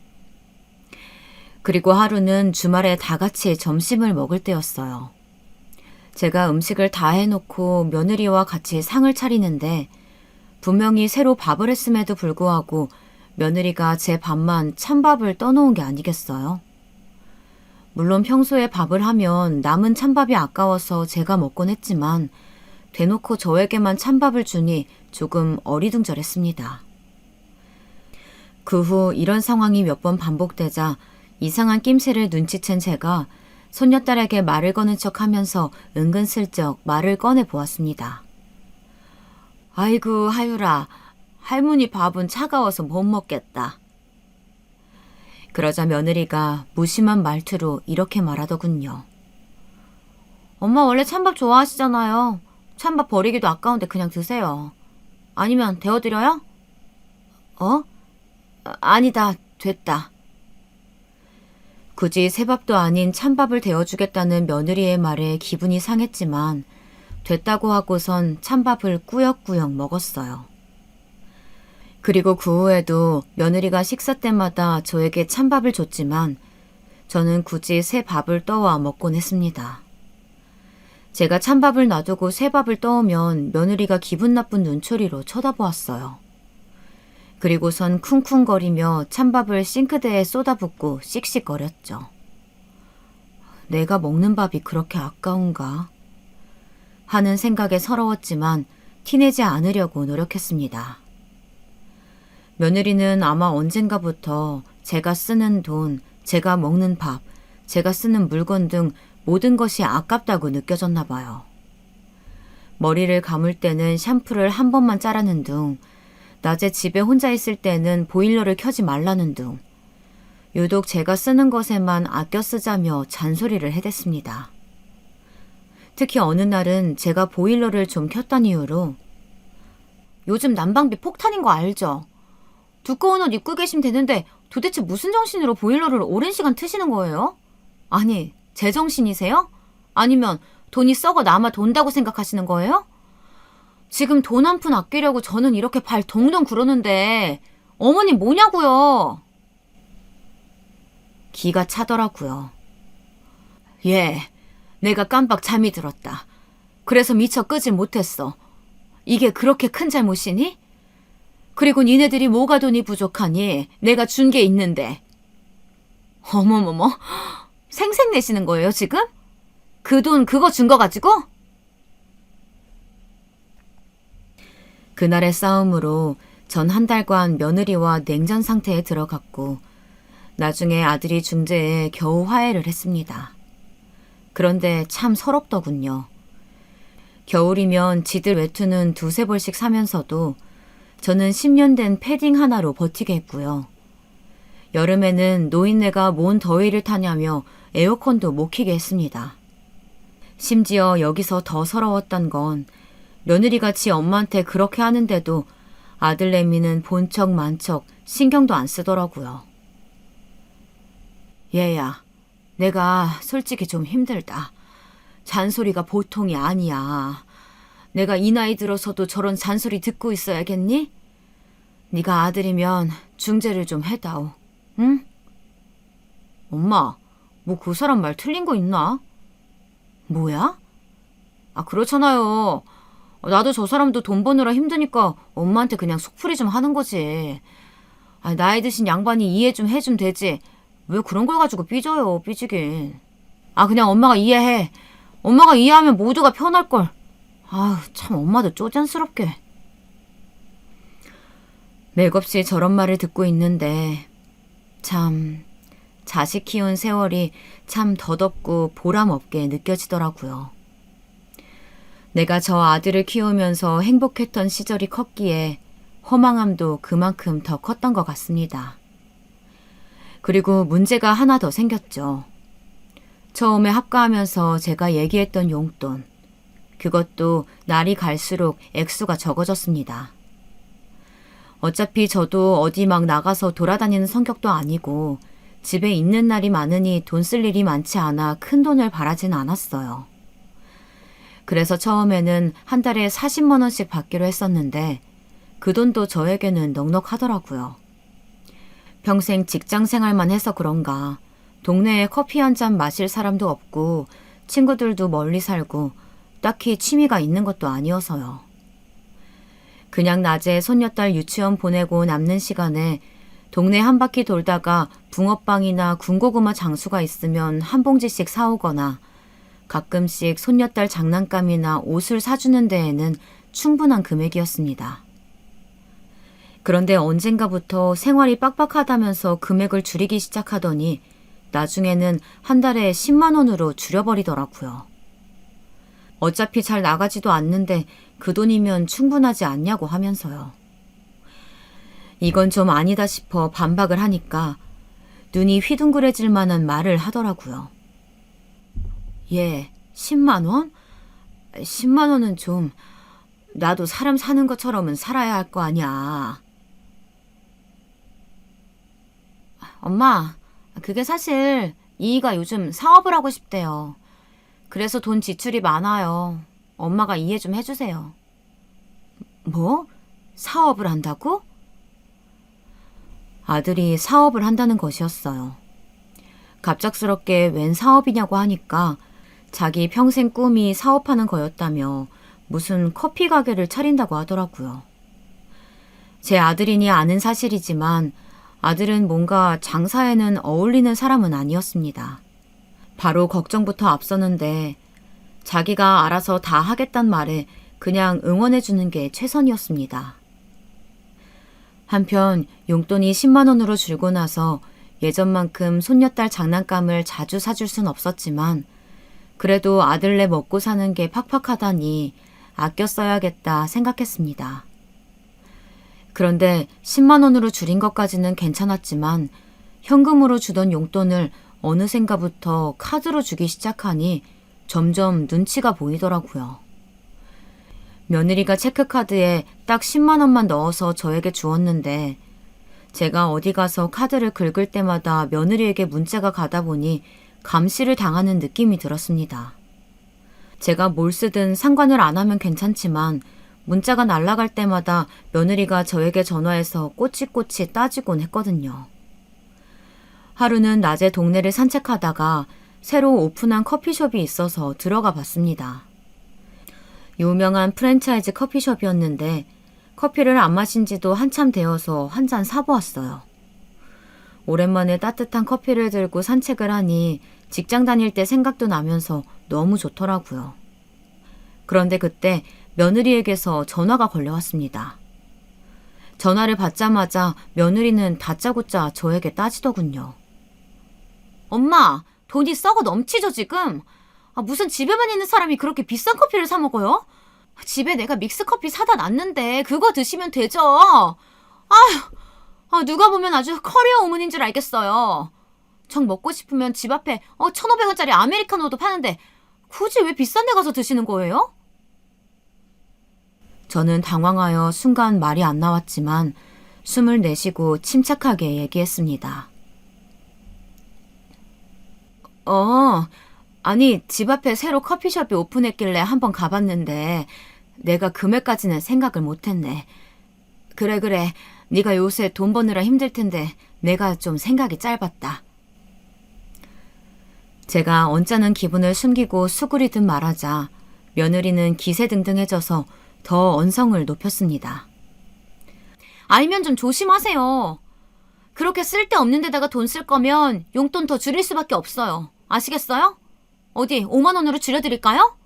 그리고 하루는 주말에 다 같이 점심을 먹을 때였어요. 제가 음식을 다 해놓고 며느리와 같이 상을 차리는데 분명히 새로 밥을 했음에도 불구하고 며느리가 제 밥만 찬밥을 떠놓은 게 아니겠어요? 물론 평소에 밥을 하면 남은 찬밥이 아까워서 제가 먹곤 했지만 대놓고 저에게만 찬밥을 주니 조금 어리둥절했습니다. 그 후 이런 상황이 몇 번 반복되자 이상한 낌새를 눈치챈 제가 손녀딸에게 말을 거는 척하면서 은근슬쩍 말을 꺼내 보았습니다. 아이고 하유라, 할머니 밥은 차가워서 못 먹겠다. 그러자 며느리가 무심한 말투로 이렇게 말하더군요. 엄마 원래 찬밥 좋아하시잖아요. 찬밥 버리기도 아까운데 그냥 드세요. 아니면 데워드려요? 아니다, 됐다. 굳이 새밥도 아닌 찬밥을 데워주겠다는 며느리의 말에 기분이 상했지만 됐다고 하고선 찬밥을 꾸역꾸역 먹었어요. 그리고 그 후에도 며느리가 식사 때마다 저에게 찬밥을 줬지만 저는 굳이 새 밥을 떠와 먹곤 했습니다. 제가 찬밥을 놔두고 새 밥을 떠오면 며느리가 기분 나쁜 눈초리로 쳐다보았어요. 그리고선 쿵쿵거리며 찬밥을 싱크대에 쏟아붓고 씩씩거렸죠. 내가 먹는 밥이 그렇게 아까운가? 하는 생각에 서러웠지만 티내지 않으려고 노력했습니다. 며느리는 아마 언젠가부터 제가 쓰는 돈, 제가 먹는 밥, 제가 쓰는 물건 등 모든 것이 아깝다고 느껴졌나 봐요. 머리를 감을 때는 샴푸를 한 번만 짜라는 둥, 낮에 집에 혼자 있을 때는 보일러를 켜지 말라는 둥, 유독 제가 쓰는 것에만 아껴 쓰자며 잔소리를 해댔습니다. 특히 어느 날은 제가 보일러를 좀 켰단 이유로 요즘 난방비 폭탄인 거 알죠? 두꺼운 옷 입고 계시면 되는데 도대체 무슨 정신으로 보일러를 오랜 시간 트시는 거예요? 아니, 제정신이세요? 아니면 돈이 썩어 남아 돈다고 생각하시는 거예요? 지금 돈 한 푼 아끼려고 저는 이렇게 발 동동 구르는데 어머님 뭐냐고요? 기가 차더라고요. 예, 내가 깜빡 잠이 들었다. 그래서 미처 끄질 못했어. 이게 그렇게 큰 잘못이니? 그리고 니네들이 뭐가 돈이 부족하니 내가 준 게 있는데. 어머머머, 생색내시는 거예요 지금? 그 돈 그거 준 거 가지고? 그날의 싸움으로 전 한 달간 며느리와 냉전 상태에 들어갔고 나중에 아들이 중재해 겨우 화해를 했습니다. 그런데 참 서럽더군요. 겨울이면 지들 외투는 두세 벌씩 사면서도 저는 10년 된 패딩 하나로 버티게 했고요. 여름에는 노인네가 뭔 더위를 타냐며 에어컨도 못 켜게 했습니다. 심지어 여기서 더 서러웠던 건 며느리가 지 엄마한테 그렇게 하는데도 아들내미는 본척 만척 신경도 안 쓰더라고요. 얘야, 내가 솔직히 좀 힘들다. 잔소리가 보통이 아니야. 내가 이 나이 들어서도 저런 잔소리 듣고 있어야겠니? 네가 아들이면 중재를 좀 해다오. 응? 엄마, 뭐 그 사람 말 틀린 거 있나? 뭐야? 아, 그렇잖아요. 나도 저 사람도 돈 버느라 힘드니까 엄마한테 그냥 속풀이 좀 하는 거지. 아, 나이 드신 양반이 이해 좀 해주면 되지. 왜 그런 걸 가지고 삐져요, 삐지긴. 아, 그냥 엄마가 이해해. 엄마가 이해하면 모두가 편할걸. 아우, 참 엄마도 쪼잔스럽게. 맥없이 저런 말을 듣고 있는데 참 자식 키운 세월이 참 덧없고 보람없게 느껴지더라고요. 내가 저 아들을 키우면서 행복했던 시절이 컸기에 허망함도 그만큼 더 컸던 것 같습니다. 그리고 문제가 하나 더 생겼죠. 처음에 합가하면서 제가 얘기했던 용돈, 그것도 날이 갈수록 액수가 적어졌습니다. 어차피 저도 어디 막 나가서 돌아다니는 성격도 아니고 집에 있는 날이 많으니 돈 쓸 일이 많지 않아 큰 돈을 바라진 않았어요. 그래서 처음에는 한 달에 40만 원씩 받기로 했었는데 그 돈도 저에게는 넉넉하더라고요. 평생 직장 생활만 해서 그런가 동네에 커피 한 잔 마실 사람도 없고 친구들도 멀리 살고 딱히 취미가 있는 것도 아니어서요. 그냥 낮에 손녀딸 유치원 보내고 남는 시간에 동네 한 바퀴 돌다가 붕어빵이나 군고구마 장수가 있으면 한 봉지씩 사오거나 가끔씩 손녀딸 장난감이나 옷을 사주는 데에는 충분한 금액이었습니다. 그런데 언젠가부터 생활이 빡빡하다면서 금액을 줄이기 시작하더니 나중에는 한 달에 10만 원으로 줄여버리더라고요. 어차피 잘 나가지도 않는데 그 돈이면 충분하지 않냐고 하면서요. 이건 좀 아니다 싶어 반박을 하니까 눈이 휘둥그레질 만한 말을 하더라고요. 예, 10만 원? 10만 원은 좀 나도 사람 사는 것처럼은 살아야 할 거 아니야. 엄마, 그게 사실 이이가 요즘 사업을 하고 싶대요. 그래서 돈 지출이 많아요. 엄마가 이해 좀 해주세요. 뭐? 사업을 한다고? 아들이 사업을 한다는 것이었어요. 갑작스럽게 웬 사업이냐고 하니까 자기 평생 꿈이 사업하는 거였다며 무슨 커피 가게를 차린다고 하더라고요. 제 아들이니 아는 사실이지만 아들은 뭔가 장사에는 어울리는 사람은 아니었습니다. 바로 걱정부터 앞서는데 자기가 알아서 다 하겠단 말에 그냥 응원해주는 게 최선이었습니다. 한편 용돈이 10만 원으로 줄고 나서 예전만큼 손녀딸 장난감을 자주 사줄 순 없었지만 그래도 아들네 먹고 사는 게 팍팍하다니 아껴 써야겠다 생각했습니다. 그런데 10만 원으로 줄인 것까지는 괜찮았지만 현금으로 주던 용돈을 어느샌가부터 카드로 주기 시작하니 점점 눈치가 보이더라고요. 며느리가 체크카드에 딱 10만 원만 넣어서 저에게 주었는데 제가 어디 가서 카드를 긁을 때마다 며느리에게 문자가 가다 보니 감시를 당하는 느낌이 들었습니다. 제가 뭘 쓰든 상관을 안 하면 괜찮지만 문자가 날아갈 때마다 며느리가 저에게 전화해서 꼬치꼬치 따지곤 했거든요. 하루는 낮에 동네를 산책하다가 새로 오픈한 커피숍이 있어서 들어가 봤습니다. 유명한 프랜차이즈 커피숍이었는데 커피를 안 마신 지도 한참 되어서 한 잔 사보았어요. 오랜만에 따뜻한 커피를 들고 산책을 하니 직장 다닐 때 생각도 나면서 너무 좋더라고요. 그런데 그때 며느리에게서 전화가 걸려왔습니다. 전화를 받자마자 며느리는 다짜고짜 저에게 따지더군요. 엄마, 돈이 썩어 넘치죠 지금? 무슨 집에만 있는 사람이 그렇게 비싼 커피를 사 먹어요? 집에 내가 믹스커피 사다 놨는데 그거 드시면 되죠. 누가 보면 아주 커리어 우먼인 줄 알겠어요. 정 먹고 싶으면 집 앞에 1,500원짜리 아메리카노도 파는데 굳이 왜 비싼 데 가서 드시는 거예요? 저는 당황하여 순간 말이 안 나왔지만 숨을 내쉬고 침착하게 얘기했습니다. 아니 집 앞에 새로 커피숍이 오픈했길래 한번 가봤는데 내가 금액까지는 생각을 못했네. 그래. 네가 요새 돈 버느라 힘들 텐데 내가 좀 생각이 짧았다. 제가 언짢은 기분을 숨기고 수그리듯 말하자 며느리는 기세등등해져서 더 언성을 높였습니다. 알면 좀 조심하세요. 그렇게 쓸데없는 데다가 돈 쓸 거면 용돈 더 줄일 수밖에 없어요. 아시겠어요? 어디 5만 원으로 줄여드릴까요?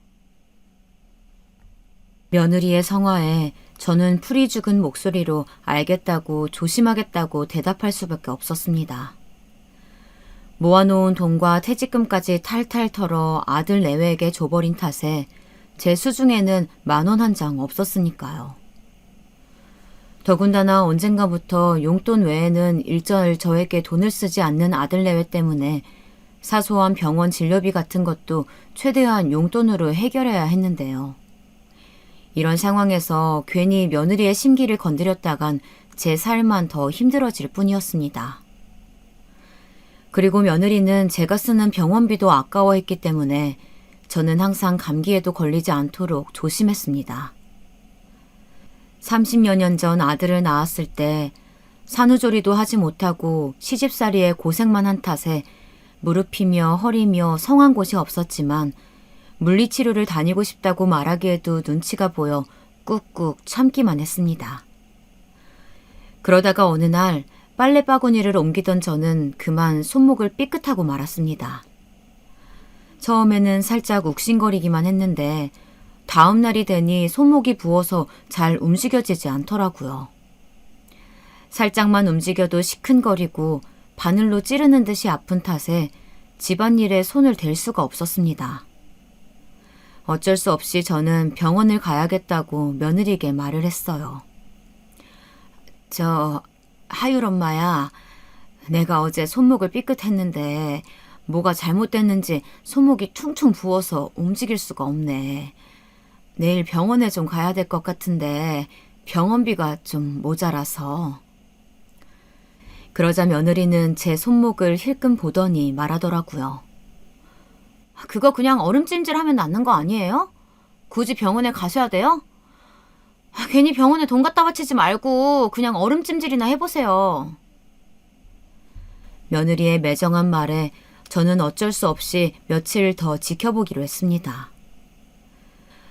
며느리의 성화에 저는 풀이 죽은 목소리로 알겠다고 조심하겠다고 대답할 수밖에 없었습니다. 모아놓은 돈과 퇴직금까지 탈탈 털어 아들 내외에게 줘버린 탓에 제 수중에는 10,000원 한 장 없었으니까요. 더군다나 언젠가부터 용돈 외에는 일절 저에게 돈을 쓰지 않는 아들 내외 때문에 사소한 병원 진료비 같은 것도 최대한 용돈으로 해결해야 했는데요. 이런 상황에서 괜히 며느리의 심기를 건드렸다간 제 삶만 더 힘들어질 뿐이었습니다. 그리고 며느리는 제가 쓰는 병원비도 아까워했기 때문에 저는 항상 감기에도 걸리지 않도록 조심했습니다. 30여 년 전 아들을 낳았을 때 산후조리도 하지 못하고 시집살이에 고생만 한 탓에 무릎이며 허리며 성한 곳이 없었지만 물리치료를 다니고 싶다고 말하기에도 눈치가 보여 꾹꾹 참기만 했습니다. 그러다가 어느 날 빨래 바구니를 옮기던 저는 그만 손목을 삐끗하고 말았습니다. 처음에는 살짝 욱신거리기만 했는데 다음 날이 되니 손목이 부어서 잘 움직여지지 않더라고요. 살짝만 움직여도 시큰거리고 바늘로 찌르는 듯이 아픈 탓에 집안일에 손을 댈 수가 없었습니다. 어쩔 수 없이 저는 병원을 가야겠다고 며느리에게 말을 했어요. 하율 엄마야, 내가 어제 손목을 삐끗했는데 뭐가 잘못됐는지 손목이 퉁퉁 부어서 움직일 수가 없네. 내일 병원에 좀 가야 될 것 같은데 병원비가 좀 모자라서. 그러자 며느리는 제 손목을 힐끔 보더니 말하더라고요. 그거 그냥 얼음찜질하면 낫는 거 아니에요? 굳이 병원에 가셔야 돼요? 괜히 병원에 돈 갖다 바치지 말고 그냥 얼음찜질이나 해보세요. 며느리의 매정한 말에 저는 어쩔 수 없이 며칠 더 지켜보기로 했습니다.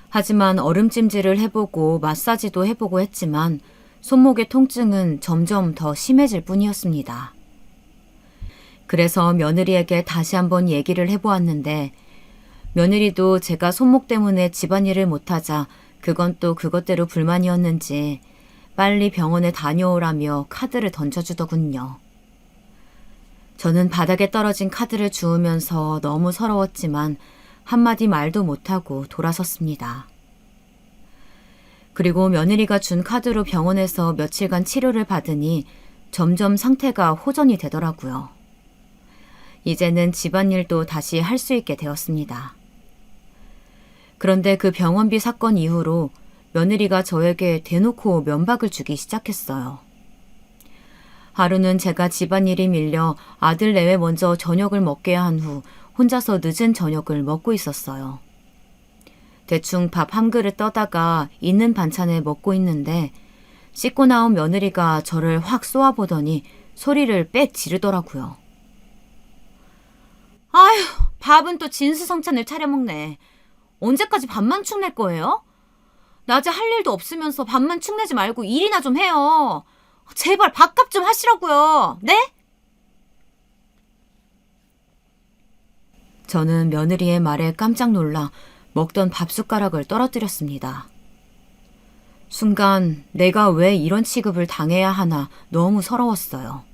하지만 얼음찜질을 해보고 마사지도 해보고 했지만 손목의 통증은 점점 더 심해질 뿐이었습니다. 그래서 며느리에게 다시 한번 얘기를 해보았는데 며느리도 제가 손목 때문에 집안일을 못하자 그건 또 그것대로 불만이었는지 빨리 병원에 다녀오라며 카드를 던져주더군요. 저는 바닥에 떨어진 카드를 주우면서 너무 서러웠지만 한마디 말도 못하고 돌아섰습니다. 그리고 며느리가 준 카드로 병원에서 며칠간 치료를 받으니 점점 상태가 호전이 되더라고요. 이제는 집안일도 다시 할 수 있게 되었습니다. 그런데 그 병원비 사건 이후로 며느리가 저에게 대놓고 면박을 주기 시작했어요. 하루는 제가 집안일이 밀려 아들 내외 먼저 저녁을 먹게 한 후 혼자서 늦은 저녁을 먹고 있었어요. 대충 밥 한 그릇 떠다가 있는 반찬에 먹고 있는데 씻고 나온 며느리가 저를 확 쏘아보더니 소리를 빽 지르더라고요. 아휴, 밥은 또 진수성찬을 차려 먹네. 언제까지 밥만 축낼 거예요? 낮에 할 일도 없으면서 밥만 축내지 말고 일이나 좀 해요. 제발 밥값 좀 하시라고요. 네? 저는 며느리의 말에 깜짝 놀라 먹던 밥 숟가락을 떨어뜨렸습니다. 순간 내가 왜 이런 취급을 당해야 하나 너무 서러웠어요.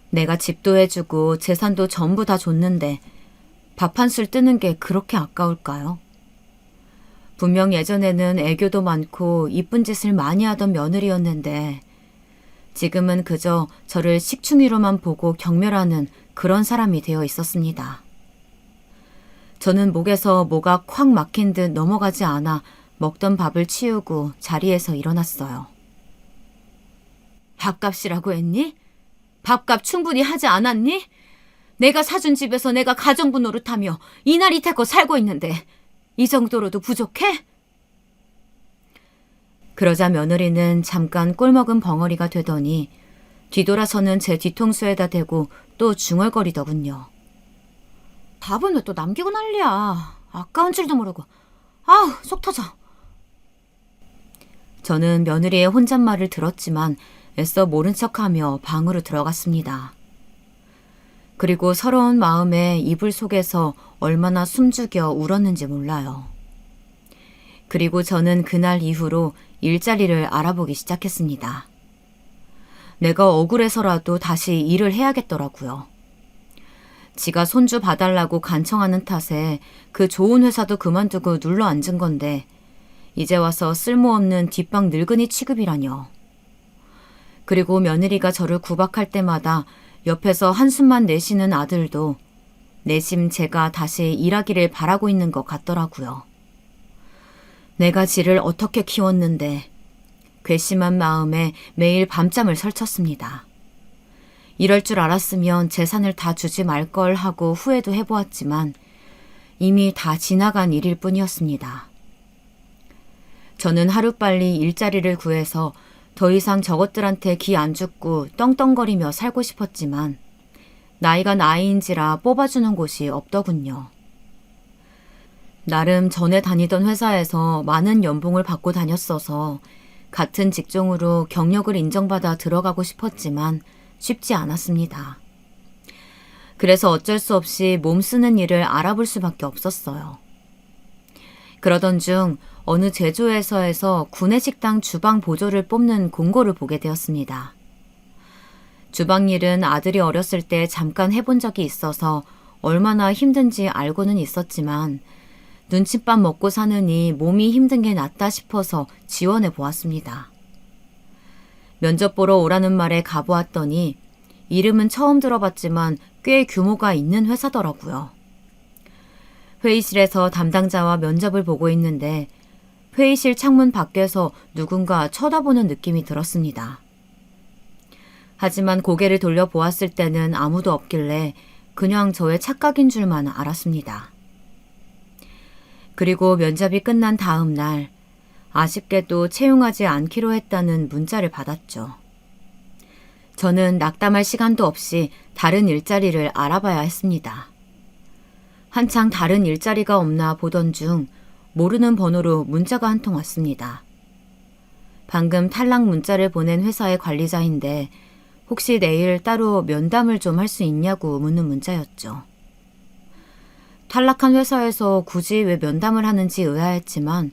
내가 집도 해주고 재산도 전부 다 줬는데 밥 한 술 뜨는 게 그렇게 아까울까요? 분명 예전에는 애교도 많고 이쁜 짓을 많이 하던 며느리였는데 지금은 그저 저를 식충이로만 보고 경멸하는 그런 사람이 되어 있었습니다. 저는 목에서 뭐가 콱 막힌 듯 넘어가지 않아 먹던 밥을 치우고 자리에서 일어났어요. 밥값이라고 했니? 밥값 충분히 하지 않았니? 내가 사준 집에서 내가 가정부 노릇하며 이날 이태껏 살고 있는데 이 정도로도 부족해? 그러자 며느리는 잠깐 꼴먹은 벙어리가 되더니 뒤돌아서는 제 뒤통수에다 대고 또 중얼거리더군요. 밥은 왜 또 남기고 난리야. 아까운 줄도 모르고. 아우, 속 터져. 저는 며느리의 혼잣말을 들었지만 애써 모른 척하며 방으로 들어갔습니다. 그리고 서러운 마음에 이불 속에서 얼마나 숨죽여 울었는지 몰라요. 그리고 저는 그날 이후로 일자리를 알아보기 시작했습니다. 내가 억울해서라도 다시 일을 해야겠더라고요. 지가 손주 봐달라고 간청하는 탓에 그 좋은 회사도 그만두고 눌러 앉은 건데 이제 와서 쓸모없는 뒷방 늙은이 취급이라뇨. 그리고 며느리가 저를 구박할 때마다 옆에서 한숨만 내쉬는 아들도 내심 제가 다시 일하기를 바라고 있는 것 같더라고요. 내가 지를 어떻게 키웠는데 괘씸한 마음에 매일 밤잠을 설쳤습니다. 이럴 줄 알았으면 재산을 다 주지 말 걸 하고 후회도 해보았지만 이미 다 지나간 일일 뿐이었습니다. 저는 하루빨리 일자리를 구해서 더 이상 저것들한테 기 안 죽고 떵떵거리며 살고 싶었지만 나이가 나이인지라 뽑아주는 곳이 없더군요. 나름 전에 다니던 회사에서 많은 연봉을 받고 다녔어서 같은 직종으로 경력을 인정받아 들어가고 싶었지만 쉽지 않았습니다. 그래서 어쩔 수 없이 몸 쓰는 일을 알아볼 수밖에 없었어요. 그러던 중 어느 제조회사에서 구내식당 주방 보조를 뽑는 공고를 보게 되었습니다. 주방 일은 아들이 어렸을 때 잠깐 해본 적이 있어서 얼마나 힘든지 알고는 있었지만 눈칫밥 먹고 사느니 몸이 힘든 게 낫다 싶어서 지원해 보았습니다. 면접 보러 오라는 말에 가보았더니 이름은 처음 들어봤지만 꽤 규모가 있는 회사더라고요. 회의실에서 담당자와 면접을 보고 있는데 회의실 창문 밖에서 누군가 쳐다보는 느낌이 들었습니다. 하지만 고개를 돌려보았을 때는 아무도 없길래 그냥 저의 착각인 줄만 알았습니다. 그리고 면접이 끝난 다음 날 아쉽게도 채용하지 않기로 했다는 문자를 받았죠. 저는 낙담할 시간도 없이 다른 일자리를 알아봐야 했습니다. 한창 다른 일자리가 없나 보던 중 모르는 번호로 문자가 한 통 왔습니다. 방금 탈락 문자를 보낸 회사의 관리자인데 혹시 내일 따로 면담을 좀 할 수 있냐고 묻는 문자였죠. 탈락한 회사에서 굳이 왜 면담을 하는지 의아했지만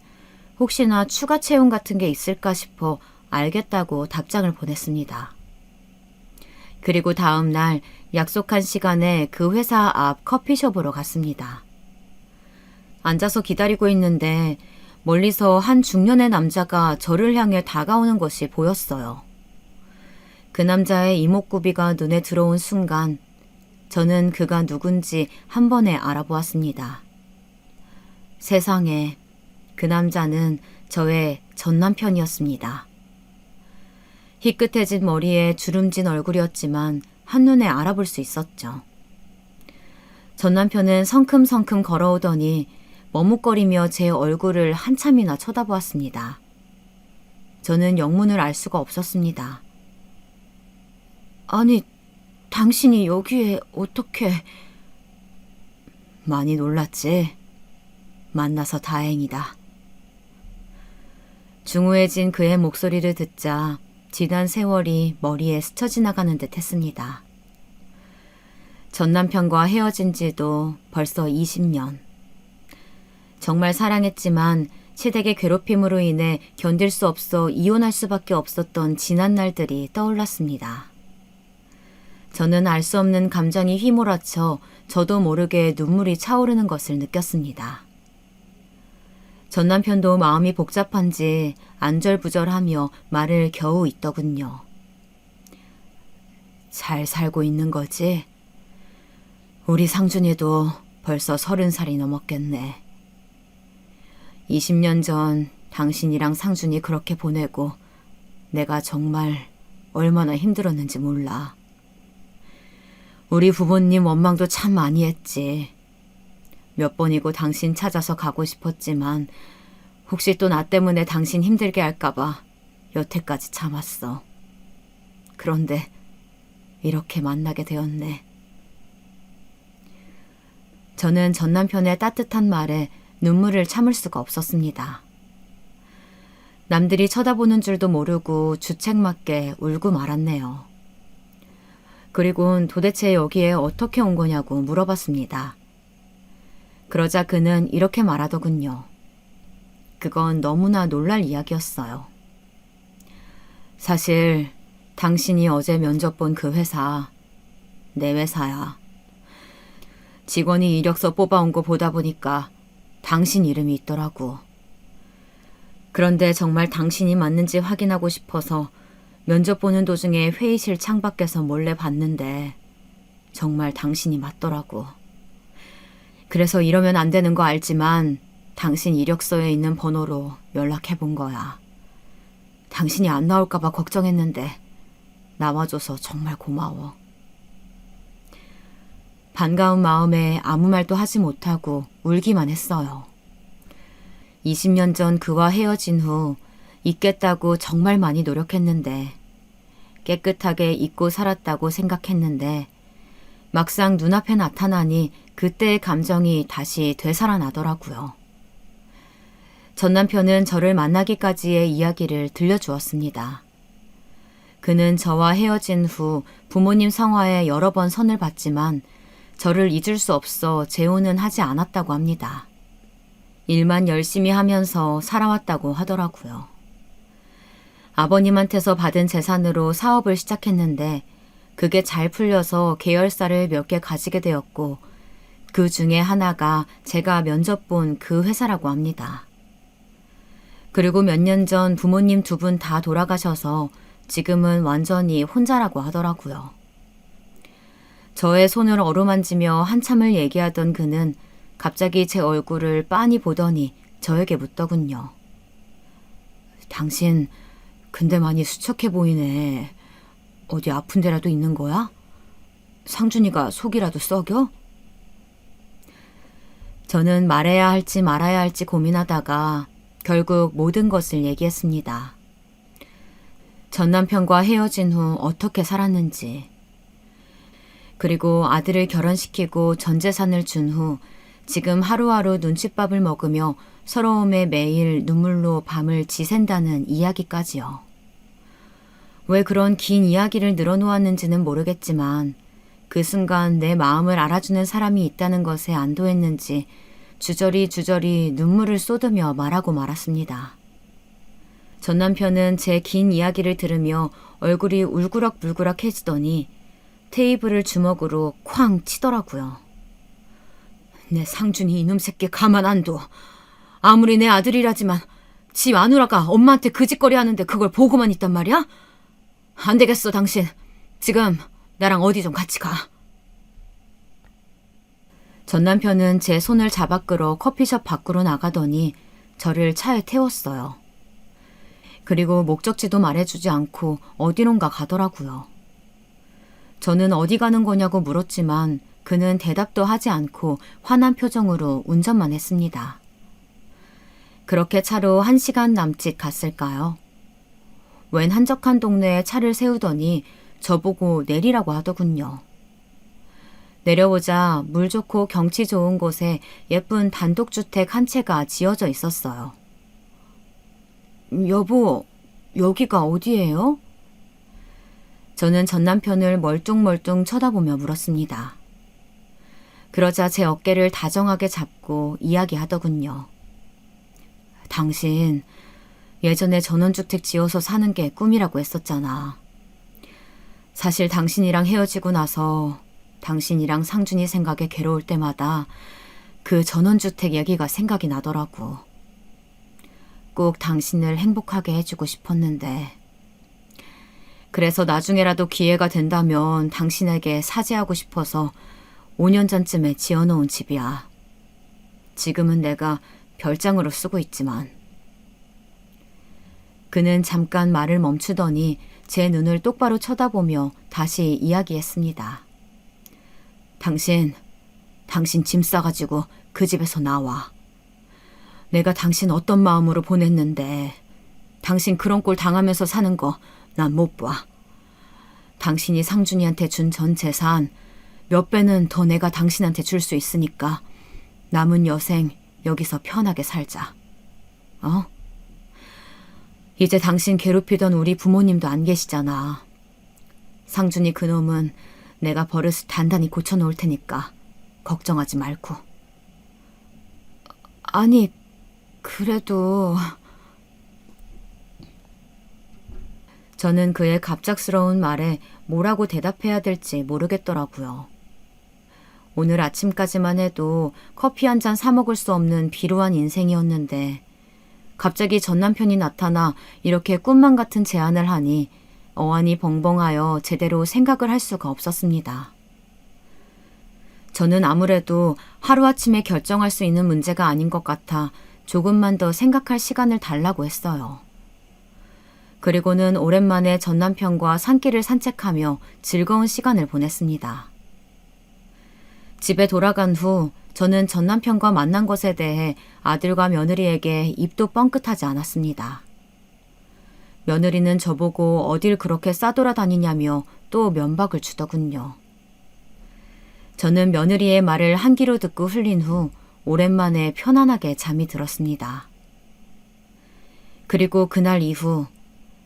혹시나 추가 채용 같은 게 있을까 싶어 알겠다고 답장을 보냈습니다. 그리고 다음 날 약속한 시간에 그 회사 앞 커피숍으로 갔습니다. 앉아서 기다리고 있는데 멀리서 한 중년의 남자가 저를 향해 다가오는 것이 보였어요. 그 남자의 이목구비가 눈에 들어온 순간 저는 그가 누군지 한 번에 알아보았습니다. 세상에, 그 남자는 저의 전남편이었습니다. 희끗해진 머리에 주름진 얼굴이었지만 한눈에 알아볼 수 있었죠. 전남편은 성큼성큼 걸어오더니 머뭇거리며 제 얼굴을 한참이나 쳐다보았습니다. 저는 영문을 알 수가 없었습니다. 아니, 당신이 여기에 어떻게... 많이 놀랐지? 만나서 다행이다. 중후해진 그의 목소리를 듣자 지난 세월이 머리에 스쳐 지나가는 듯 했습니다. 전 남편과 헤어진 지도 벌써 20년. 정말 사랑했지만 시댁의 괴롭힘으로 인해 견딜 수 없어 이혼할 수밖에 없었던 지난 날들이 떠올랐습니다. 저는 알 수 없는 감정이 휘몰아쳐 저도 모르게 눈물이 차오르는 것을 느꼈습니다. 전 남편도 마음이 복잡한지 안절부절하며 말을 겨우 잇더군요. 잘 살고 있는 거지? 우리 상준이도 벌써 30살이 넘었겠네. 20년 전 당신이랑 상준이 그렇게 보내고 내가 정말 얼마나 힘들었는지 몰라. 우리 부모님 원망도 참 많이 했지. 몇 번이고 당신 찾아서 가고 싶었지만 혹시 또 나 때문에 당신 힘들게 할까봐 여태까지 참았어. 그런데 이렇게 만나게 되었네. 저는 전 남편의 따뜻한 말에 눈물을 참을 수가 없었습니다. 남들이 쳐다보는 줄도 모르고 주책맞게 울고 말았네요. 그리곤 도대체 여기에 어떻게 온 거냐고 물어봤습니다. 그러자 그는 이렇게 말하더군요. 그건 너무나 놀랄 이야기였어요. 사실 당신이 어제 면접 본 그 회사, 내 회사야. 직원이 이력서 뽑아온 거 보다 보니까 당신 이름이 있더라고. 그런데 정말 당신이 맞는지 확인하고 싶어서 면접 보는 도중에 회의실 창밖에서 몰래 봤는데 정말 당신이 맞더라고. 그래서 이러면 안 되는 거 알지만 당신 이력서에 있는 번호로 연락해 본 거야. 당신이 안 나올까 봐 걱정했는데 나와줘서 정말 고마워. 반가운 마음에 아무 말도 하지 못하고 울기만 했어요. 20년 전 그와 헤어진 후 잊겠다고 정말 많이 노력했는데 깨끗하게 잊고 살았다고 생각했는데 막상 눈앞에 나타나니 그때의 감정이 다시 되살아나더라고요. 전 남편은 저를 만나기까지의 이야기를 들려주었습니다. 그는 저와 헤어진 후 부모님 성화에 여러 번 선을 봤지만 저를 잊을 수 없어 재혼은 하지 않았다고 합니다. 일만 열심히 하면서 살아왔다고 하더라고요. 아버님한테서 받은 재산으로 사업을 시작했는데 그게 잘 풀려서 계열사를 몇 개 가지게 되었고 그 중에 하나가 제가 면접 본 그 회사라고 합니다. 그리고 몇 년 전 부모님 두 분 다 돌아가셔서 지금은 완전히 혼자라고 하더라고요. 저의 손을 어루만지며 한참을 얘기하던 그는 갑자기 제 얼굴을 빤히 보더니 저에게 묻더군요. 당신 근데 많이 수척해 보이네. 어디 아픈 데라도 있는 거야? 상준이가 속이라도 썩여? 저는 말해야 할지 말아야 할지 고민하다가 결국 모든 것을 얘기했습니다. 전 남편과 헤어진 후 어떻게 살았는지, 그리고 아들을 결혼시키고 전 재산을 준 후 지금 하루하루 눈칫밥을 먹으며 서러움에 매일 눈물로 밤을 지샌다는 이야기까지요. 왜 그런 긴 이야기를 늘어놓았는지는 모르겠지만 그 순간 내 마음을 알아주는 사람이 있다는 것에 안도했는지 주저리 눈물을 쏟으며 말하고 말았습니다. 전 남편은 제 긴 이야기를 들으며 얼굴이 울그락불그락해지더니 테이블을 주먹으로 쾅 치더라고요. 내 상준이 이놈 새끼 가만 안 둬. 아무리 내 아들이라지만 지 마누라가 엄마한테 그 짓거리 하는데 그걸 보고만 있단 말이야? 안 되겠어, 당신. 지금 나랑 어디 좀 같이 가. 전 남편은 제 손을 잡아 끌어 커피숍 밖으로 나가더니 저를 차에 태웠어요. 그리고 목적지도 말해주지 않고 어디론가 가더라고요. 저는 어디 가는 거냐고 물었지만 그는 대답도 하지 않고 화난 표정으로 운전만 했습니다. 그렇게 차로 1시간 남짓 갔을까요? 웬 한적한 동네에 차를 세우더니 저보고 내리라고 하더군요. 내려오자 물 좋고 경치 좋은 곳에 예쁜 단독주택 한 채가 지어져 있었어요. 여보, 여기가 어디예요? 저는 전 남편을 멀뚱멀뚱 쳐다보며 물었습니다. 그러자 제 어깨를 다정하게 잡고 이야기하더군요. 당신 예전에 전원주택 지어서 사는 게 꿈이라고 했었잖아. 사실 당신이랑 헤어지고 나서 당신이랑 상준이 생각에 괴로울 때마다 그 전원주택 얘기가 생각이 나더라고. 꼭 당신을 행복하게 해주고 싶었는데. 그래서 나중에라도 기회가 된다면 당신에게 사죄하고 싶어서 5년 전쯤에 지어놓은 집이야. 지금은 내가 별장으로 쓰고 있지만. 그는 잠깐 말을 멈추더니 제 눈을 똑바로 쳐다보며 다시 이야기했습니다. 당신 짐 싸가지고 그 집에서 나와. 내가 당신 어떤 마음으로 보냈는데 당신 그런 꼴 당하면서 사는 거 난 못 봐. 당신이 상준이한테 준 전 재산 몇 배는 더 내가 당신한테 줄 수 있으니까 남은 여생 여기서 편하게 살자. 어? 이제 당신 괴롭히던 우리 부모님도 안 계시잖아. 상준이 그놈은 내가 버릇을 단단히 고쳐놓을 테니까 걱정하지 말고. 아니, 그래도... 저는 그의 갑작스러운 말에 뭐라고 대답해야 될지 모르겠더라고요. 오늘 아침까지만 해도 커피 한 잔 사 먹을 수 없는 비루한 인생이었는데 갑자기 전 남편이 나타나 이렇게 꿈만 같은 제안을 하니 어안이 벙벙하여 제대로 생각을 할 수가 없었습니다. 저는 아무래도 하루아침에 결정할 수 있는 문제가 아닌 것 같아 조금만 더 생각할 시간을 달라고 했어요. 그리고는 오랜만에 전 남편과 산길을 산책하며 즐거운 시간을 보냈습니다. 집에 돌아간 후 저는 전 남편과 만난 것에 대해 아들과 며느리에게 입도 뻥끗하지 않았습니다. 며느리는 저보고 어딜 그렇게 싸돌아다니냐며 또 면박을 주더군요. 저는 며느리의 말을 한 귀로 듣고 흘린 후 오랜만에 편안하게 잠이 들었습니다. 그리고 그날 이후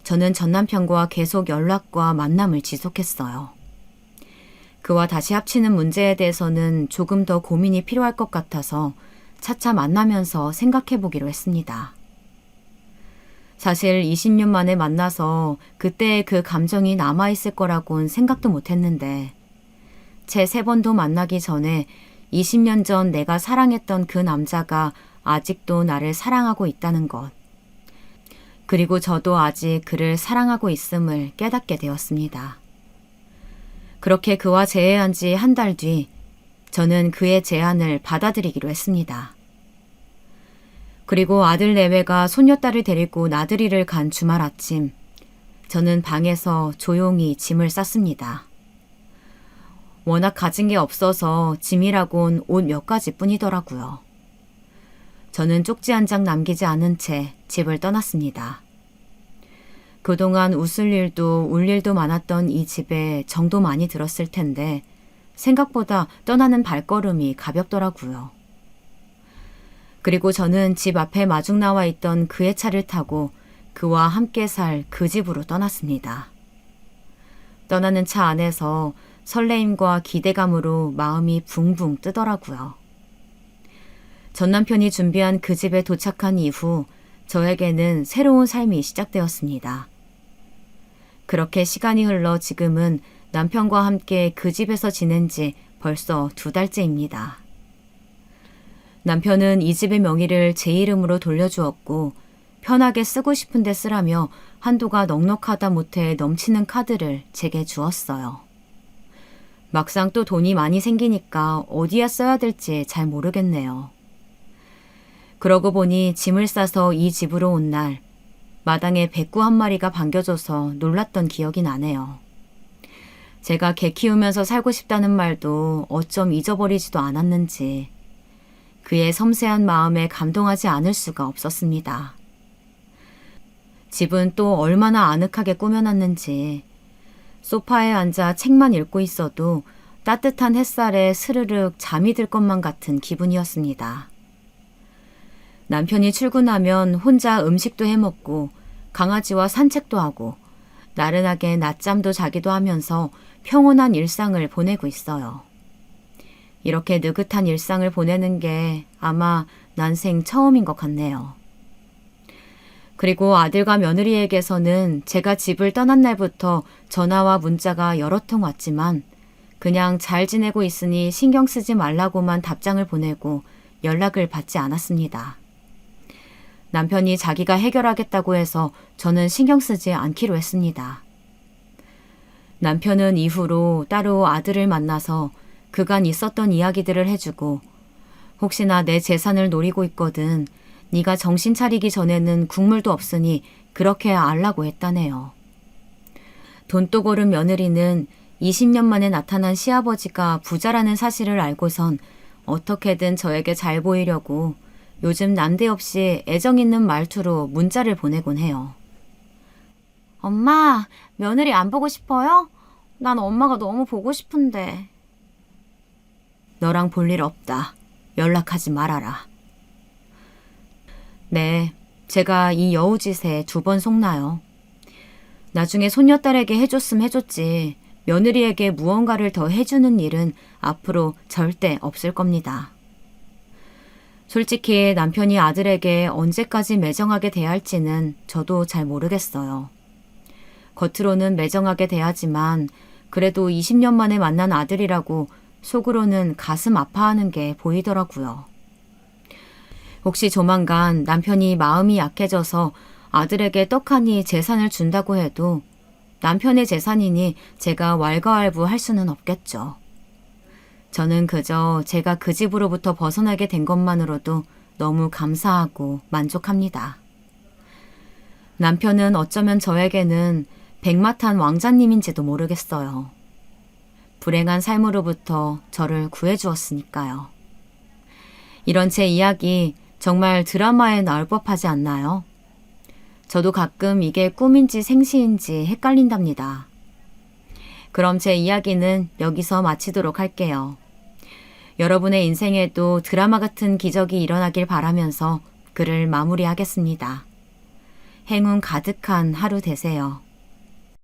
저는 전 남편과 계속 연락과 만남을 지속했어요. 그와 다시 합치는 문제에 대해서는 조금 더 고민이 필요할 것 같아서 차차 만나면서 생각해 보기로 했습니다. 사실 20년 만에 만나서 그때의 그 감정이 남아있을 거라고는 생각도 못했는데 채 3번도 만나기 전에 20년 전 내가 사랑했던 그 남자가 아직도 나를 사랑하고 있다는 것. 그리고 저도 아직 그를 사랑하고 있음을 깨닫게 되었습니다. 그렇게 그와 재회한 지 한 달 뒤 저는 그의 제안을 받아들이기로 했습니다. 그리고 아들 내외가 손녀딸을 데리고 나들이를 간 주말 아침 저는 방에서 조용히 짐을 쌌습니다. 워낙 가진 게 없어서 짐이라곤 옷 몇 가지 뿐이더라고요. 저는 쪽지 한 장 남기지 않은 채 집을 떠났습니다. 그동안 웃을 일도 울 일도 많았던 이 집에 정도 많이 들었을 텐데 생각보다 떠나는 발걸음이 가볍더라고요. 그리고 저는 집 앞에 마중 나와 있던 그의 차를 타고 그와 함께 살 그 집으로 떠났습니다. 떠나는 차 안에서 설레임과 기대감으로 마음이 붕붕 뜨더라고요. 전 남편이 준비한 그 집에 도착한 이후 저에게는 새로운 삶이 시작되었습니다. 그렇게 시간이 흘러 지금은 남편과 함께 그 집에서 지낸 지 벌써 2달째입니다. 남편은 이 집의 명의를 제 이름으로 돌려주었고 편하게 쓰고 싶은데 쓰라며 한도가 넉넉하다 못해 넘치는 카드를 제게 주었어요. 막상 또 돈이 많이 생기니까 어디에 써야 될지 잘 모르겠네요. 그러고 보니 짐을 싸서 이 집으로 온 날 마당에 백구 한 마리가 반겨져서 놀랐던 기억이 나네요. 제가 개 키우면서 살고 싶다는 말도 어쩜 잊어버리지도 않았는지 그의 섬세한 마음에 감동하지 않을 수가 없었습니다. 집은 또 얼마나 아늑하게 꾸며놨는지 소파에 앉아 책만 읽고 있어도 따뜻한 햇살에 스르륵 잠이 들 것만 같은 기분이었습니다. 남편이 출근하면 혼자 음식도 해먹고 강아지와 산책도 하고 나른하게 낮잠도 자기도 하면서 평온한 일상을 보내고 있어요. 이렇게 느긋한 일상을 보내는 게 아마 난생 처음인 것 같네요. 그리고 아들과 며느리에게서는 제가 집을 떠난 날부터 전화와 문자가 여러 통 왔지만 그냥 잘 지내고 있으니 신경 쓰지 말라고만 답장을 보내고 연락을 받지 않았습니다. 남편이 자기가 해결하겠다고 해서 저는 신경 쓰지 않기로 했습니다. 남편은 이후로 따로 아들을 만나서 그간 있었던 이야기들을 해주고 혹시나 내 재산을 노리고 있거든 네가 정신 차리기 전에는 국물도 없으니 그렇게 알라고 했다네요. 돈독 오른 며느리는 20년 만에 나타난 시아버지가 부자라는 사실을 알고선 어떻게든 저에게 잘 보이려고 요즘 난데없이 애정 있는 말투로 문자를 보내곤 해요. 엄마, 며느리 안 보고 싶어요? 난 엄마가 너무 보고 싶은데. 너랑 볼 일 없다. 연락하지 말아라. 네, 제가 이 여우짓에 2번 속나요. 나중에 손녀딸에게 해줬으면 해줬지 며느리에게 무언가를 더 해주는 일은 앞으로 절대 없을 겁니다. 솔직히 남편이 아들에게 언제까지 매정하게 대할지는 저도 잘 모르겠어요. 겉으로는 매정하게 대하지만 그래도 20년 만에 만난 아들이라고 속으로는 가슴 아파하는 게 보이더라고요. 혹시 조만간 남편이 마음이 약해져서 아들에게 떡하니 재산을 준다고 해도 남편의 재산이니 제가 왈가왈부할 수는 없겠죠. 저는 그저 제가 그 집으로부터 벗어나게 된 것만으로도 너무 감사하고 만족합니다. 남편은 어쩌면 저에게는 백마탄 왕자님인지도 모르겠어요. 불행한 삶으로부터 저를 구해주었으니까요. 이런 제 이야기 정말 드라마에 나올 법하지 않나요? 저도 가끔 이게 꿈인지 생시인지 헷갈린답니다. 그럼 제 이야기는 여기서 마치도록 할게요. 여러분의 인생에도 드라마 같은 기적이 일어나길 바라면서 글을 마무리하겠습니다. 행운 가득한 하루 되세요.